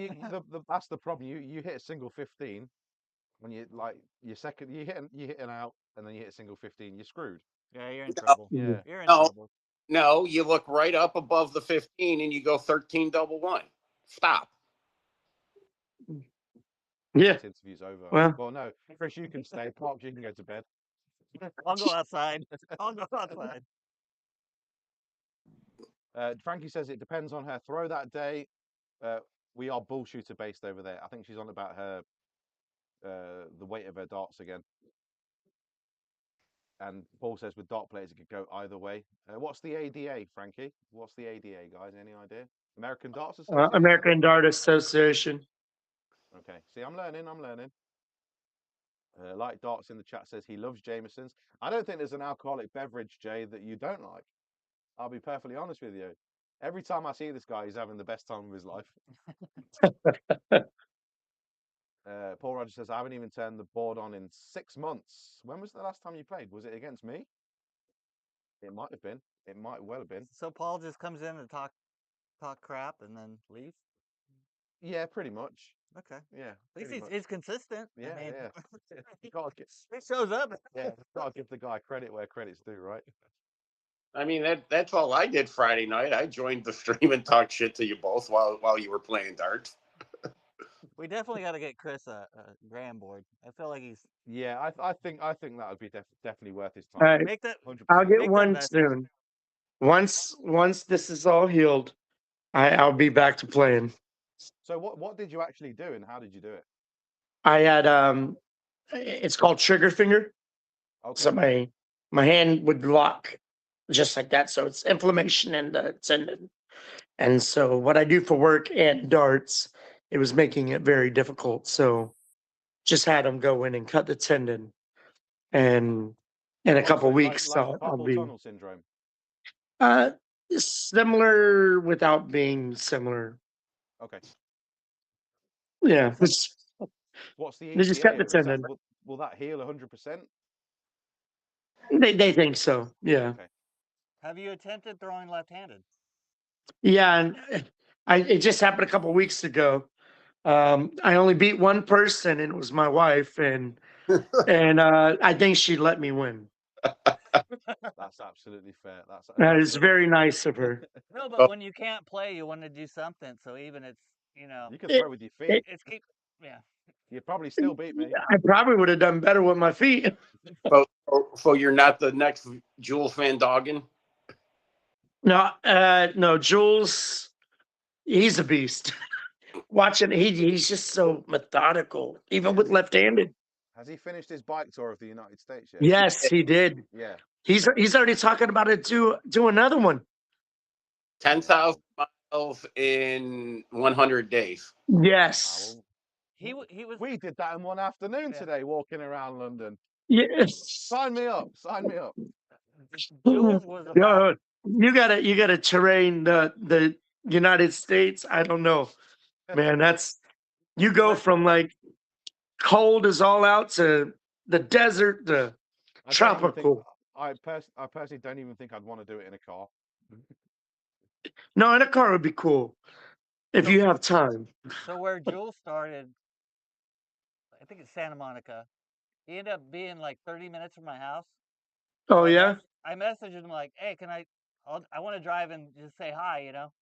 That's the problem. You hit a single 15 when you like your second. You hit an out, and then you hit a single 15. You're screwed. Yeah, you're in trouble. Yeah. You're in No. trouble. No, you look right up above the 15 and you go 13 double one. Stop. Yeah. This interview's over. Well, No, Chris, you can stay. Park, you can go to bed. I'll go outside. I'll go outside. Frankie says it depends on her throw that day. We are bullshooter based over there. I think she's on about her the weight of her darts again. And Paul says with dart players, it could go either way. What's the ADA, Frankie? What's the ADA, guys? Any idea? American Darts Association? American Dart Association. Okay. See, I'm learning. Like Darts in the chat says he loves Jameson's. I don't think there's an alcoholic beverage, Jay, that you don't like. I'll be perfectly honest with you. Every time I see this guy, he's having the best time of his life. Paul Rogers says, I haven't even turned the board on in 6 months. When was the last time you played? Was it against me? It might have been. It might well have been. So Paul just comes in and talk crap and then leaves? Yeah, pretty much. Okay. Yeah. At least he's consistent. Yeah, I mean, yeah. You gotta give, he shows up. yeah, gotta give the guy credit where credit's due, right? I mean, that's all I did Friday night. I joined the stream and talked shit to you both while you were playing darts. We definitely got to get Chris a GRANBOARD. I feel like he's. Yeah, I think that would be definitely worth his time. All right. Make that. 100%. I'll get Make one that soon. Once this is all healed, I'll be back to playing. So what did you actually do, and how did you do it? I had it's called trigger finger. Okay. So my hand would lock just like that. So it's inflammation in the tendon. And so what I do for work and darts, it was making it very difficult. So just had them go in and cut the tendon. And in a couple weeks, like I'll carpal be tunnel syndrome. similar without being similar. Okay. Yeah. What's the They just ETA? cut the tendon. Will that heal 100%? They think so. Yeah. Okay. Have you attempted throwing left-handed? Yeah, and it just happened a couple weeks ago. I only beat one person, and it was my wife, and I think she let me win. That's absolutely fair. That is very nice of her. No, but when you can't play, you want to do something. So even it's You can throw with your feet. Yeah. You'd probably still beat me. I probably would have done better with my feet. So you're not the next Jules Van Doggen? No, Jules, he's a beast. watching. He's just so methodical, even with left-handed. Has he finished his bike tour of the United States yet? Yes, he did. Yeah. He's already talking about it. Do another one. 10,000 miles in 100 days. Yes. Well, He was. we did that in one afternoon Yeah. today, walking around London. Yes. Sign me up. Sign me up. Jules was about. Yeah, you gotta terrain the United States. I don't know, man. That's you go from like cold as all out to the desert to I don't even think tropical. I personally don't even think I'd want to do it in a car. No, in a car would be cool if So- you have time. So where Jules started, I think it's Santa Monica. He ended up being like 30 minutes from my house. Oh So yeah. I messaged him like, "Hey, can I want to drive and just say hi, you know?"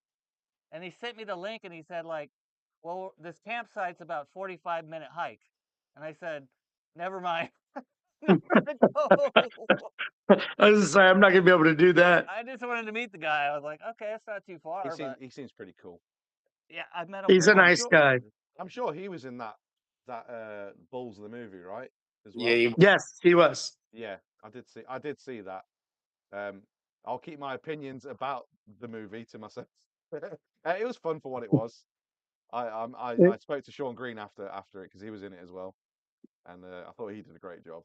And he sent me the link and he said like, "Well, this campsite's about 45-minute hike." And I said, "Never mind." Never to go. I was just saying, I'm not gonna be able to do that. I just wanted to meet the guy. I was like, "Okay, it's not too far." But He seems pretty cool. yeah, I've met him He's a once. nice guy. I'm sure he was in that Bulls of the movie, right? As well. Yeah, Yes, he was. Yeah, I did see that. I'll keep my opinions about the movie to myself. It was fun for what it was. I spoke to Sean Green after it because he was in it as well, and I thought he did a great job.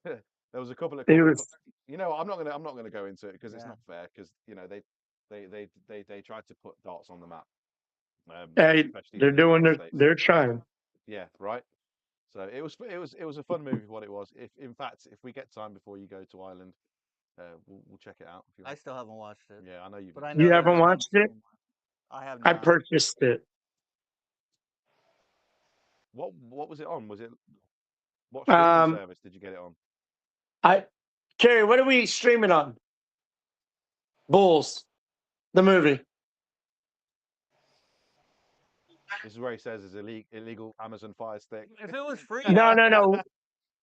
There was a couple of He was. you know, I'm not gonna go into it because it's Yeah. not fair because you know they tried to put darts on the map. Hey, Especially they're in the doing United their. States. They're trying. Yeah, right. So it was a fun movie for what it was. If in fact if we get time before you go to Ireland, we'll check it out. If you I want. still haven't watched it. Yeah, I know you've. But I You know there's haven't a watched it? I have I not. purchased it. What was it on? Was it what streaming service did you get it on? Carrie, what are we streaming on? Bulls, the movie. This is where he says it's illegal Amazon Fire Stick. If it was free, No.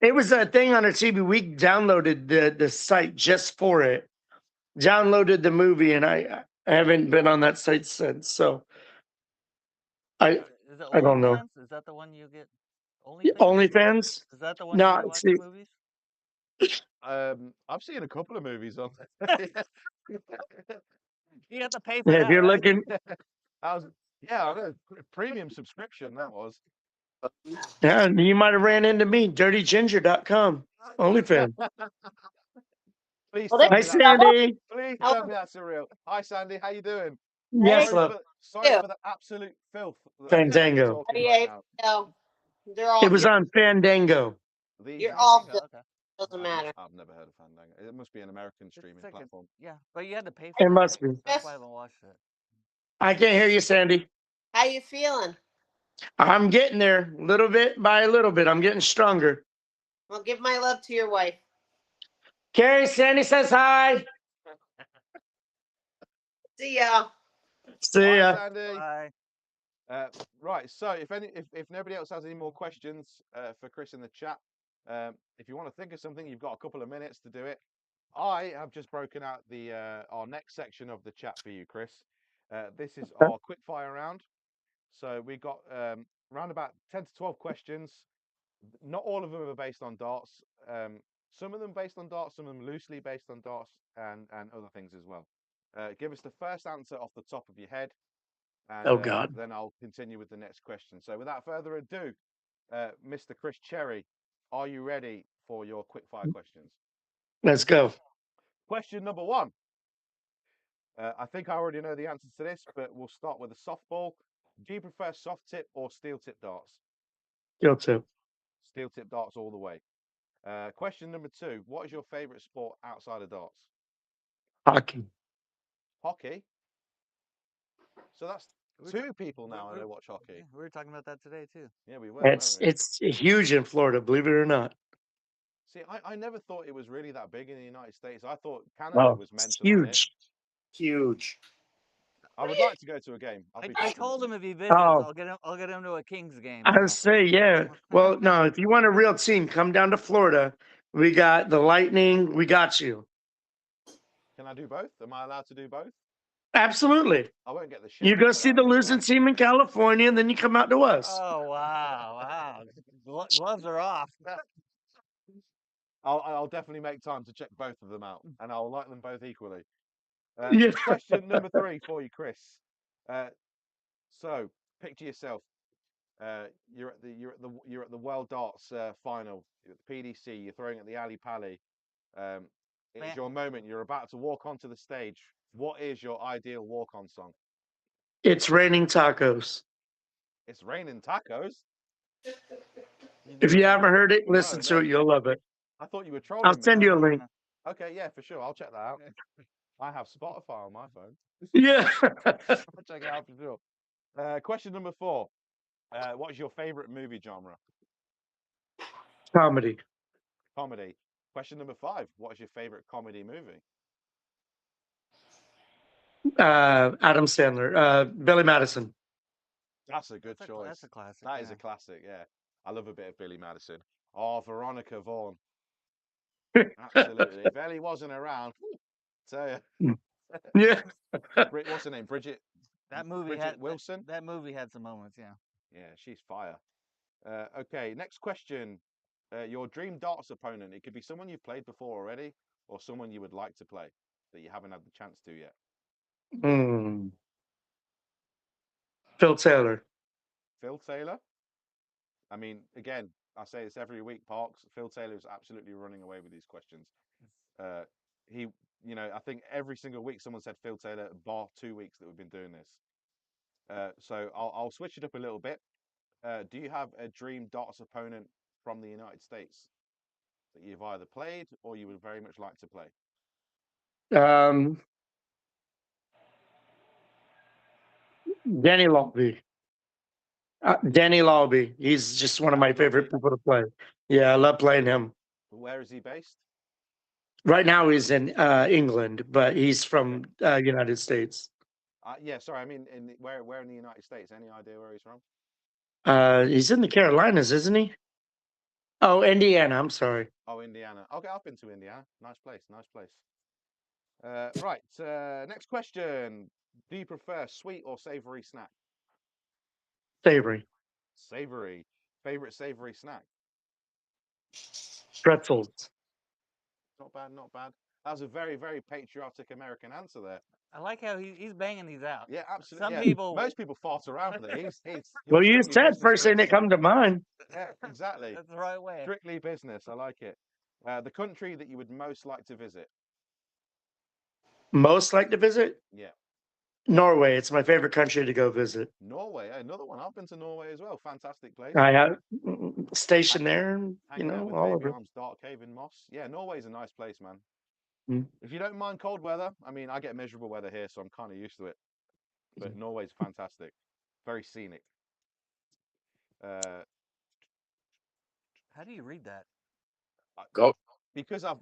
It was a thing on our TV. We downloaded the site just for it. Downloaded the movie, and I haven't been on that site since. So I is it I don't know. OnlyFans? Is that the one you get? OnlyFans? OnlyFans? Is that the one you No, watch see, movies? I've seen a couple of movies on. You have to pay for yeah, that, if you're right? looking, I was I know, premium subscription that was. yeah, you might have ran into me, dirtyginger.com. OnlyFans. Please Well, tell Hi, me Sandy. please Hello. tell me that's surreal. Hi Sandy, how you doing? Yes, Hey. love. Sorry you? for the absolute filth that Fandango. you're talking right now. No, they're all It was here. on Fandango. You're These- all Okay. doesn't matter. I've never heard of Fandango. It must be an American Just a streaming second. platform. Yeah, but you had to pay for It it. must be. That's why I haven't watched it. I can't hear you, Sandy. How you feeling? I'm getting there, little bit by little bit. I'm getting stronger. Well, give my love to your wife. Carrie, Sandy says hi. See ya. See Bye, ya. Sandy. Bye. Right, so if nobody else has any more questions for Chris in the chat, if you want to think of something, you've got a couple of minutes to do it. I have just broken out the our next section of the chat for you, Chris. This is our quick fire round. So we got around about 10 to 12 questions. Not all of them are based on darts. Some of them based on darts, some of them loosely based on darts, and other things as well. Give us the first answer off the top of your head. And, Oh, God. Then I'll continue with the next question. So without further ado, Mr. Chris Cherry, are you ready for your quickfire questions? Let's go. Question number one. I think I already know the answer to this, but we'll start with a softball. Do you prefer soft tip or steel tip darts? Steel tip. Steel tip darts all the way. Question number two. What is your favorite sport outside of darts? Hockey. Hockey. So that's two people now I know watch hockey. Yeah, we were talking about that today too. Yeah, we were. It's huge in Florida, believe it or not. See, I never thought it was really that big in the United States. I thought Canada Oh, was it's mental on it. huge. huge. I would like to go to a game. I told him if he visits, Oh. I'll get him to a Kings game. I would so. say, yeah. Well, no, if you want a real team, come down to Florida. We got the Lightning. We got you. Can I do both? Am I allowed to do both? Absolutely. I won't get the shit. You go see the losing team in California, and then you come out to us. Oh wow, wow! Gloves are off. I'll definitely make time to check both of them out, and I'll like them both equally. Yeah. Question number 3 for you, Chris. So picture yourself. You're at the World Darts final. You're at the PDC. You're throwing at the Ali Pali. It's Man. your moment. You're about to walk onto the stage. What is your ideal walk-on song? It's raining tacos. It's raining tacos. If you haven't heard it, listen No. to it. You'll love it. I thought you were trolling I'll me. send you a link. Okay, yeah, for sure. I'll check that out. I have Spotify on my phone. Yeah. I'll check it out for sure. Question number 4. What is your favorite movie genre? Comedy. Comedy. Question number 5. What is your favorite comedy movie? Adam Sandler. Billy Madison. That's a good choice. That's a classic. That is a classic, yeah. I love a bit of Billy Madison. Oh, Veronica Vaughn. Absolutely. If Ellie wasn't around, tell you. Yeah. What's her name? Bridget Wilson? That movie had some moments, yeah. Yeah, she's fire. Okay, next question. Your dream darts opponent. It could be someone you've played before already, or someone you would like to play that you haven't had the chance to yet. Phil Taylor. Phil Taylor. I mean, again, I say this every week, Parks. Phil Taylor is absolutely running away with these questions. I think every single week someone said Phil Taylor, bar 2 weeks that we've been doing this. So I'll switch it up a little bit. Do you have a dream darts opponent from the United States that you've either played or you would very much like to play? Danny Lobby. Danny Lobby. He's just one of my favorite people to play. Yeah, I love playing him. Where is he based? Right now he's in England, but he's from United States. Yeah, sorry. I mean, where in the United States? Any idea where he's from? He's in the Carolinas, isn't he? Oh, Indiana. I'm sorry. Oh, Indiana. Okay, I've been to Indiana. Nice place. Nice place. Right. Next question. Do you prefer sweet or savory snack? Savory. Savory. Favorite savory snack? Pretzels. Not bad. Not bad. That was a very, very patriotic American answer there. I like how he's banging these out. Yeah, absolutely. Some people. Most people fart around there. Well, you said first thing that come to mind. Yeah, exactly. That's the right way. Strictly business. I like it. The country that you would most like to visit? Most like to visit? Yeah. Norway. It's my favorite country to go visit. Norway. Another one. I've been to Norway as well. Fantastic place. I have stationed there, all over. Arms Dark Cave in Moss. Yeah, Norway's a nice place, man. Mm. If you don't mind cold weather, I mean, I get miserable weather here, so I'm kind of used to it. But Norway's fantastic. Very scenic. How do you read that? Go. Because I've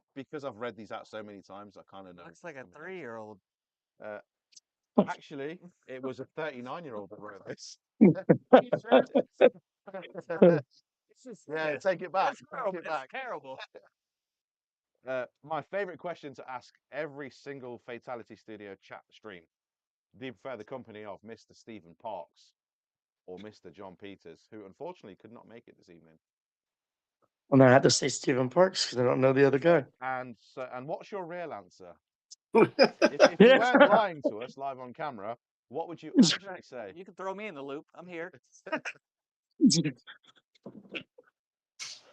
read these out so many times, I kind of know. Looks like a 3-year-old. Actually, it was a 39-year-old that wrote this. Yeah, take it back. Take it back. Terrible. My favorite question to ask every single Fatality Studio chat stream. Do you prefer the company of Mr. Stephen Parks or Mr. John Peters, who unfortunately could not make it this evening? And I had to say Stephen Parks because I don't know the other guy. And what's your real answer? If you weren't lying to us live on camera, what would you actually say? You can throw me in the loop. I'm here.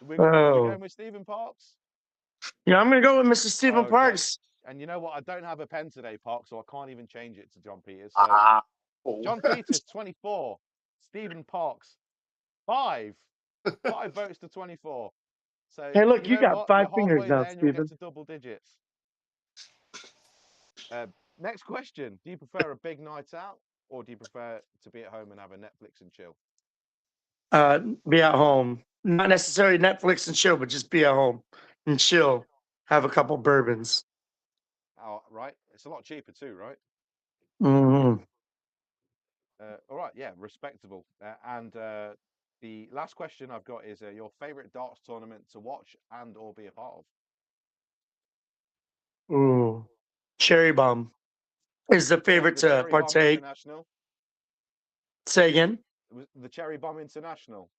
We're going with Stephen Parks? Yeah, I'm going to go with Mr. Stephen Okay. Parks. And you know what? I don't have a pen today, Parks, so I can't even change it to John Peters. So John Peters, 24. Stephen Parks, 5. 5 votes to 24. So Hey, look, you know got what? 5 You're fingers halfway now, there and you'll Stephen. get to double digits. Next question. Do you prefer a big night out or do you prefer to be at home and have a Netflix and chill? Be at home. Not necessarily Netflix and chill, but just be at home and chill. Have a couple bourbons. Oh, right. It's a lot cheaper too, right? Mm-hmm. All right. Yeah, respectable. And the last question I've got is your favorite darts tournament to watch and or be a part of? Ooh. Cherry Bomb. is the favorite The to Cherry Bomb partake. International. Say again. It was the Cherry Bomb International.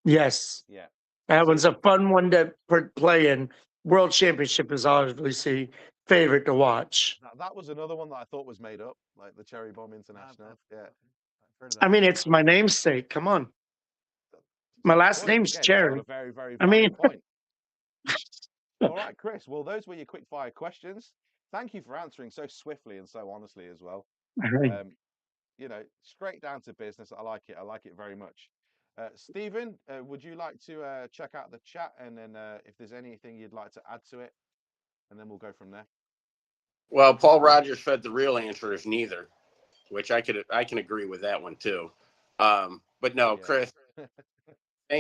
Yes, Yeah. that See, was a fun one to play in. World Championship is obviously favorite to watch. that was another one that I thought was made up, like the Cherry Bomb International. Yeah. I've heard of I that. mean, it's my namesake. Come on, my It's a good last point. name's Again, it's got Cherry. a very, very I valid mean, point. All right, Chris. Well, those were your quick fire questions. Thank you for answering so swiftly and so honestly as well. You know, straight down to business. I like it. I like it very much. Stephen, would you like to check out the chat, and then if there's anything you'd like to add to it, and then we'll go from there. Well, Paul Rogers said the real answer is neither, which I can agree with that one too. But no, Yeah. Chris.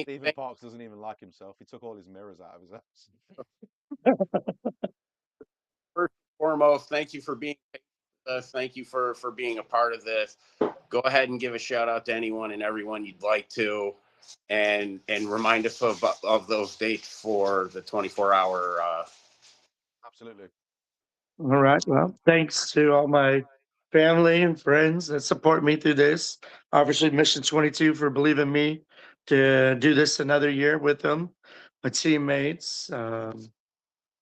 Stephen Parks doesn't even like himself. He took all his mirrors out of his house. First and foremost, thank you for being with us. Thank you for being a part of this. Go ahead and give a shout out to anyone and everyone you'd like to, and remind us of those dates for the 24-hour. Absolutely. all right. Well, thanks to all my family and friends that support me through this. Obviously, Mission 22 for believing me to do this another year with them, my teammates.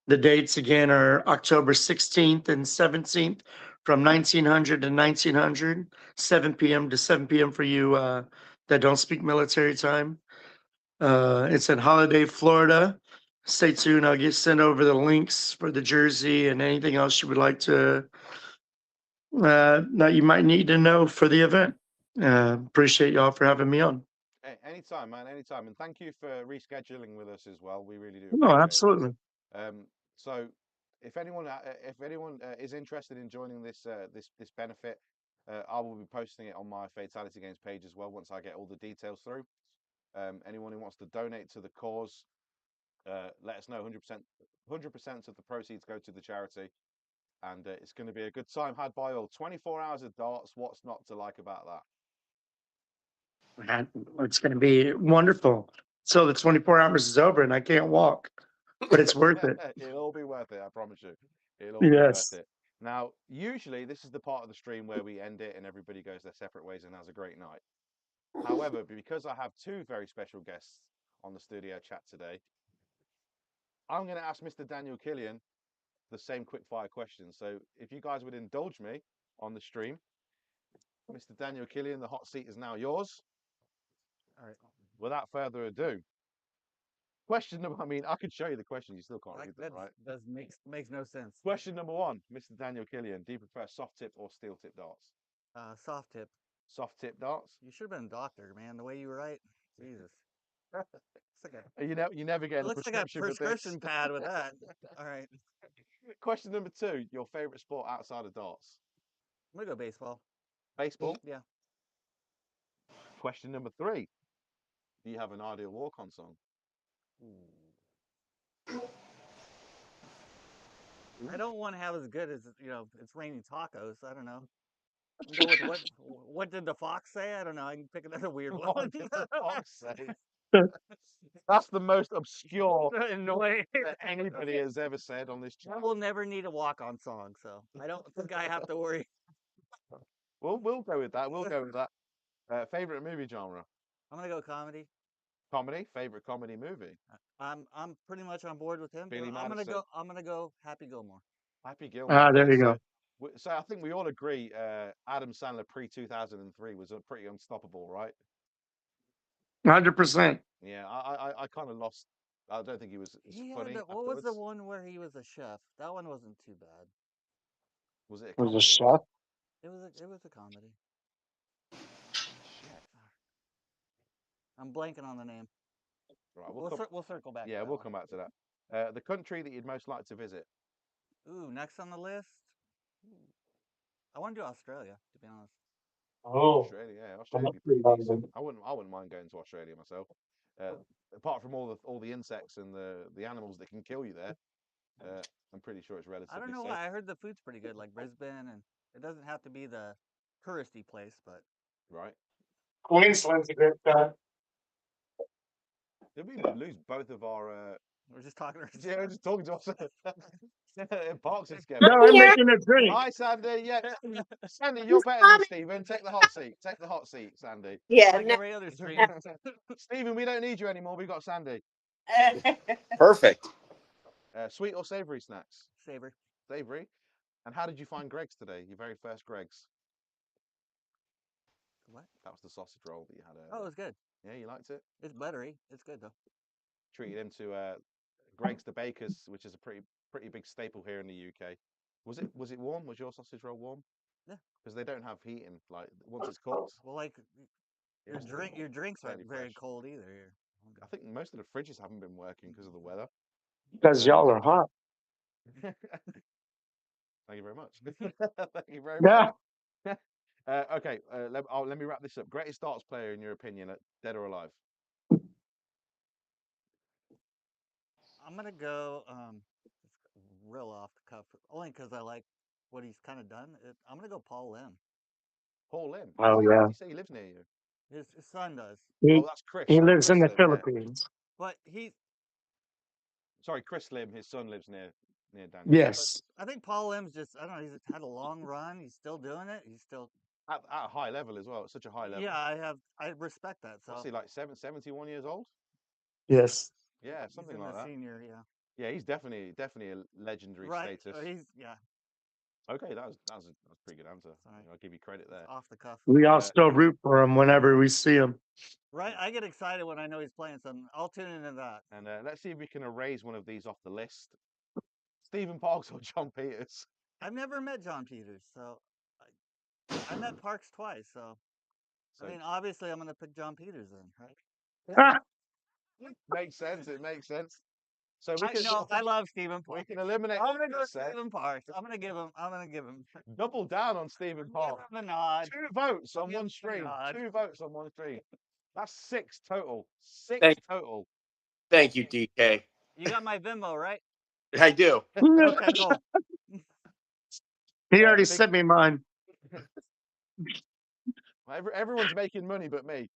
The dates again are October 16th and 17th from 1900 to 1900, 7 p.m. to 7 p.m. for you that don't speak military time. It's in Holiday, Florida. Stay tuned. I'll send over the links for the jersey and anything else you would like to that you might need to know for the event. Appreciate y'all for having me on. Anytime, man. Anytime. And thank you for rescheduling with us as well. We really do No, appreciate absolutely. it. So, if anyone is interested in joining this benefit, I will be posting it on my Fatality Games page as well once I get all the details through. Anyone who wants to donate to the cause, let us know. 100% of the proceeds go to the charity, and it's going to be a good time had by all. 24 hours of darts. What's not to like about that? Man, it's going to be wonderful. So the 24 hours is over and I can't walk, but it's worth it. It'll all be worth it. I promise you. It'll all be worth it. Now, usually this is the part of the stream where we end it and everybody goes their separate ways and has a great night. However, because I have two very special guests on the studio chat today, I'm going to ask Mr. Daniel Killian the same quick fire question. So if you guys would indulge me on the stream, Mr. Daniel Killian, the hot seat is now yours. All right. Without further ado, question number, I mean, I could show you the questions, you still can't read them, right? That makes no sense. Question number one, Mr. Daniel Killian, do you prefer soft tip or steel tip darts? Soft tip. Soft tip darts? You should have been a doctor, man. The way you write, Jesus. It's like You never get it a looks like a prescription prescription pad with that. All right. Question number two, your favorite sport outside of darts? I'm gonna go baseball. Baseball? Yeah. Question number three, do you have an ideal walk-on song? I don't want to have as good as it's raining tacos. I don't know. Go with what did the fox say? I don't know. I can pick another weird one. What did the fox say? That's the most obscure Annoying. that anybody has ever said on this I channel. will never need a walk-on song, so I don't think I have to worry. We'll go with that. We'll go with that. Favorite movie genre? I'm gonna go comedy. Comedy. Favorite comedy movie? I'm pretty much on board with him. Billy I'm Madison. gonna go Happy Gilmore. Happy Gilmore. There you go. So I think we all agree Adam Sandler pre-2003 was pretty unstoppable, right? 100%. Yeah, I kind of lost. I don't think he was funny. What was the one where he was a chef? That one wasn't too bad. Was it a Was comedy? a chef? It was a comedy. Shit. I'm blanking on the name. Right, We'll circle back. Yeah, we'll come back to that. The country that you'd most like to visit? Ooh, next on the list. I want to do Australia, to be honest. Oh, Australia, yeah, Australia would be pretty decent. I wouldn't mind going to Australia myself. Apart from all the insects and the animals that can kill you there, I'm pretty sure it's relatively I don't know safe. why. I heard the food's pretty good, like Brisbane, and it doesn't have to be the touristy place, but Right. Queensland's a great spot. Did we lose both of our We're just talking. Yeah, we're just talking to us. Parks is scared. No, I'm Here. making a drink. Hi, Sandy. Yeah, Sandy, you're better than Stephen. Take the hot seat. Take the hot seat, Sandy. Yeah. Like every other stream. Stephen, we don't need you anymore. We've got Sandy. Perfect. Sweet or savoury snacks? Saber. Savoury. And how did you find Greg's today? Your very first Greg's? What? That was the sausage roll that you had. Oh, it was good. Yeah, you liked it? It's buttery. It's good though. Treated him to Greg's the Baker's, which is a pretty big staple here in the UK. Was it warm? Was your sausage roll warm? Yeah. Because they don't have heating. Like once it's cooked, Well, like it was your drinks aren't fairly very fresh. cold either here. I think most of the fridges haven't been working because of the weather. Because y'all are hot. Thank you very much. Thank you very Yeah. much. Okay, let me wrap this up. Greatest darts player in your opinion, dead or alive? I'm gonna go it's real off the cuff, only because I like what he's kind of done. I'm gonna go Paul Lim. Paul Lim. Oh, Did yeah. you say he lives near you? His son does, Oh, that's Chris. He Sorry, lives in Chris the Lim, yeah. Philippines. but he. Sorry, Chris Lim. His son lives near Daniel. Yes. I think Paul Lim's just, I don't know. He's had a long run. He's still doing it. He's still. At a high level as well. It's such a high level. Yeah, I respect that. So What's he like? 71 years old? Yes. Yeah, he's something in like the that. senior, yeah. Yeah, he's definitely a legendary Right. status. Yeah. Okay, that was a pretty good answer. Sorry. I'll give you credit there. It's off the cuff. We all still root for him whenever we see him. Right. I get excited when I know he's playing something. I'll tune into that. And let's see if we can erase one of these off the list. Stephen Parks or John Peters? I've never met John Peters, so I met Parks twice. So I mean, obviously, I'm gonna pick John Peters then, right? Makes sense. It makes sense. So we can I love Stephen we Parks. can eliminate. I'm gonna go set. Stephen Parks. I'm gonna give him. Double down on Stephen Parks. Give him a nod. 2 votes on Give him one a stream. nod. 2 votes on one stream. That's 6 total. 6 Thank- total. Thank you, DK. You got my Venmo, right? I do. Okay, cool. He already big- sent me mine. Everyone's making money but me.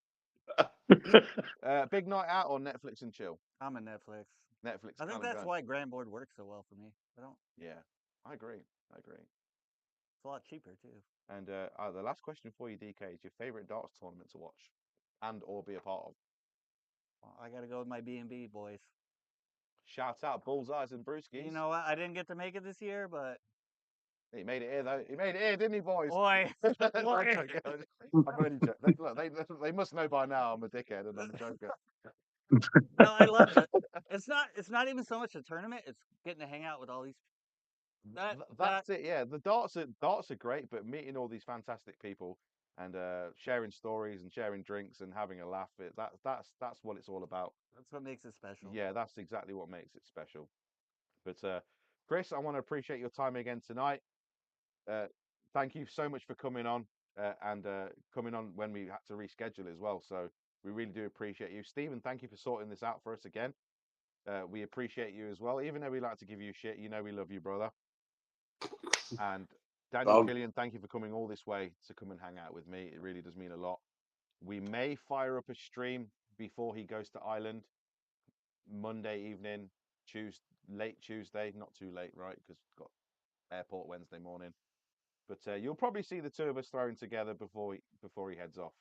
Big night out or Netflix and chill? I'm a Netflix. Netflix. I think kinda that's going. why GRANBOARD works so well for me. Yeah, I agree. It's a lot cheaper too. And the last question for you, DK, is your favorite darts tournament to watch and or be a part of? Well, I got to go with my B&B boys. Shout out Bullseyes and Brewskis. You know what? I didn't get to make it this year, but He made it here though. He made it here, didn't he, boys? boy, I'm only joking. Look, they must know by now I'm a dickhead and I'm a joker. no, I loved it. It's not even so much a tournament. It's getting to hang out with all these. That's it. Yeah, the darts are great, but meeting all these fantastic people and sharing stories and sharing drinks and having a laugh. That's what it's all about. That's what makes it special. Yeah, that's exactly what makes it special. But Chris, I want to appreciate your time again tonight. Thank you so much for coming on and coming on when we had to reschedule as well. So we really do appreciate you. Stephen, thank you for sorting this out for us again. We appreciate you as well. Even though we like to give you shit, you know we love you, brother. And Daniel Killian, thank you for coming all this way to come and hang out with me. It really does mean a lot. We may fire up a stream before he goes to Ireland Monday evening, late Tuesday, not too late, right? Because got airport Wednesday morning. But you'll probably see the two of us thrown together before he heads off.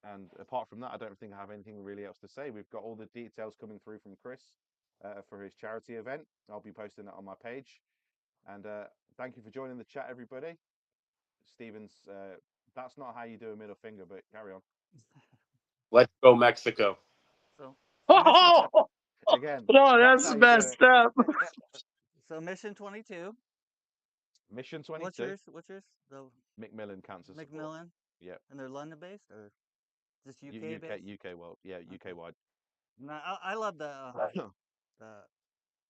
And apart from that, I don't think I have anything really else to say. We've got all the details coming through from Chris for his charity event. I'll be posting that on my page. And thank you for joining the chat, everybody. Stevens, that's not how you do a middle finger, but carry on. Let's go Mexico. So Again, No, that's that's how you do messed it. up. so mission 22. Mission 22. What's yours? The Macmillan Cancer Support. Macmillan. Yep. And they're London based or just UK UK, based? UK, well, yeah, UK wide. No, I love the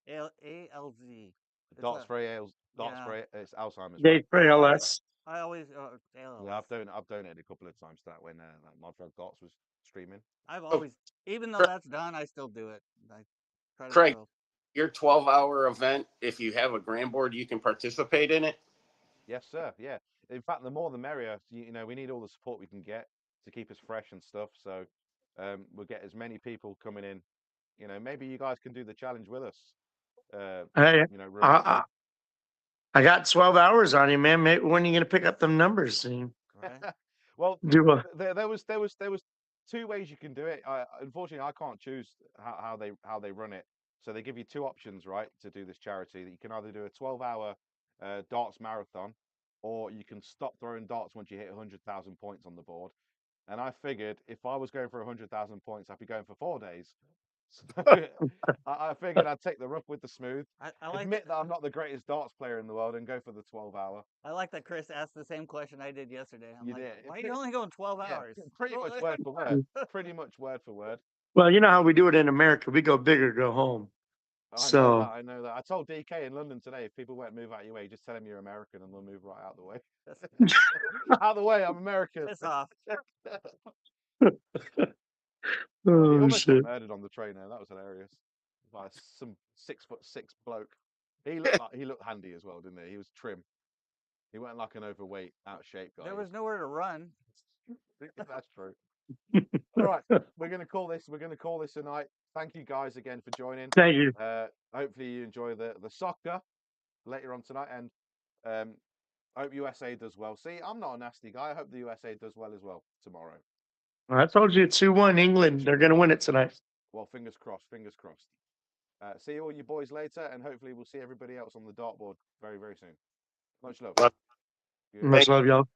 ALZ. Darts for ALS. Darts yeah. for it's Alzheimer's. They Right? for ALS. I always ALS. Yeah, I've donated a couple of times to that when my friend Darts was streaming. I've always, even though that's done, I still do it. I try to Craig, still. your 12-hour event, if you have a GRANBOARD, you can participate in it? Yes, sir. Yeah. In fact, the more the merrier. You know, we need all the support we can get to keep us fresh and stuff. So we'll get as many people coming in maybe you guys can do the challenge with us. Hey, Remotely. I got 12 hours on you, man. Maybe, when are you going to pick up them numbers? Right? Well, Do a, there was two ways you can do it. Unfortunately, I can't choose how they run it. So they give you two options, right, to do this charity. That you can either do a 12-hour darts marathon, or you can stop throwing darts once you hit 100,000 points on the board. And I figured if I was going for 100,000 points, I'd be going for 4 days. So I figured I'd take the rough with the smooth. I like Admit that I'm not the greatest darts player in the world and go for the 12-hour. I like that Chris asked the same question I did yesterday. I'm You like, did. why are you only going 12 Yeah, hours? pretty much word for word. Pretty much word for word. well, you know how we do it in America. We go big or go home. I know that. So, I know that. I told DK in London today, if people won't move out your way, just tell them you're American and they'll move right out the way. Out the way, I'm American. Piss off. He oh, almost got shit. murdered on the train there. That was hilarious. By some 6'6" bloke. He looked handy as well, didn't he? He was trim. He wasn't like an overweight, out of shape guy. There was nowhere to run. That's true. All right, we're gonna call this a night. Thank you guys again for joining. Thank you. Hopefully you enjoy the soccer later on tonight, and I hope USA does well. See, I'm not a nasty guy. I hope the USA does well as well tomorrow. I told you it's 2-1 England. They're going to win it tonight. Well, fingers crossed. Fingers crossed. See all you boys later, and hopefully we'll see everybody else on the dartboard very, very soon. Much love. Love- Good. Much love, y'all.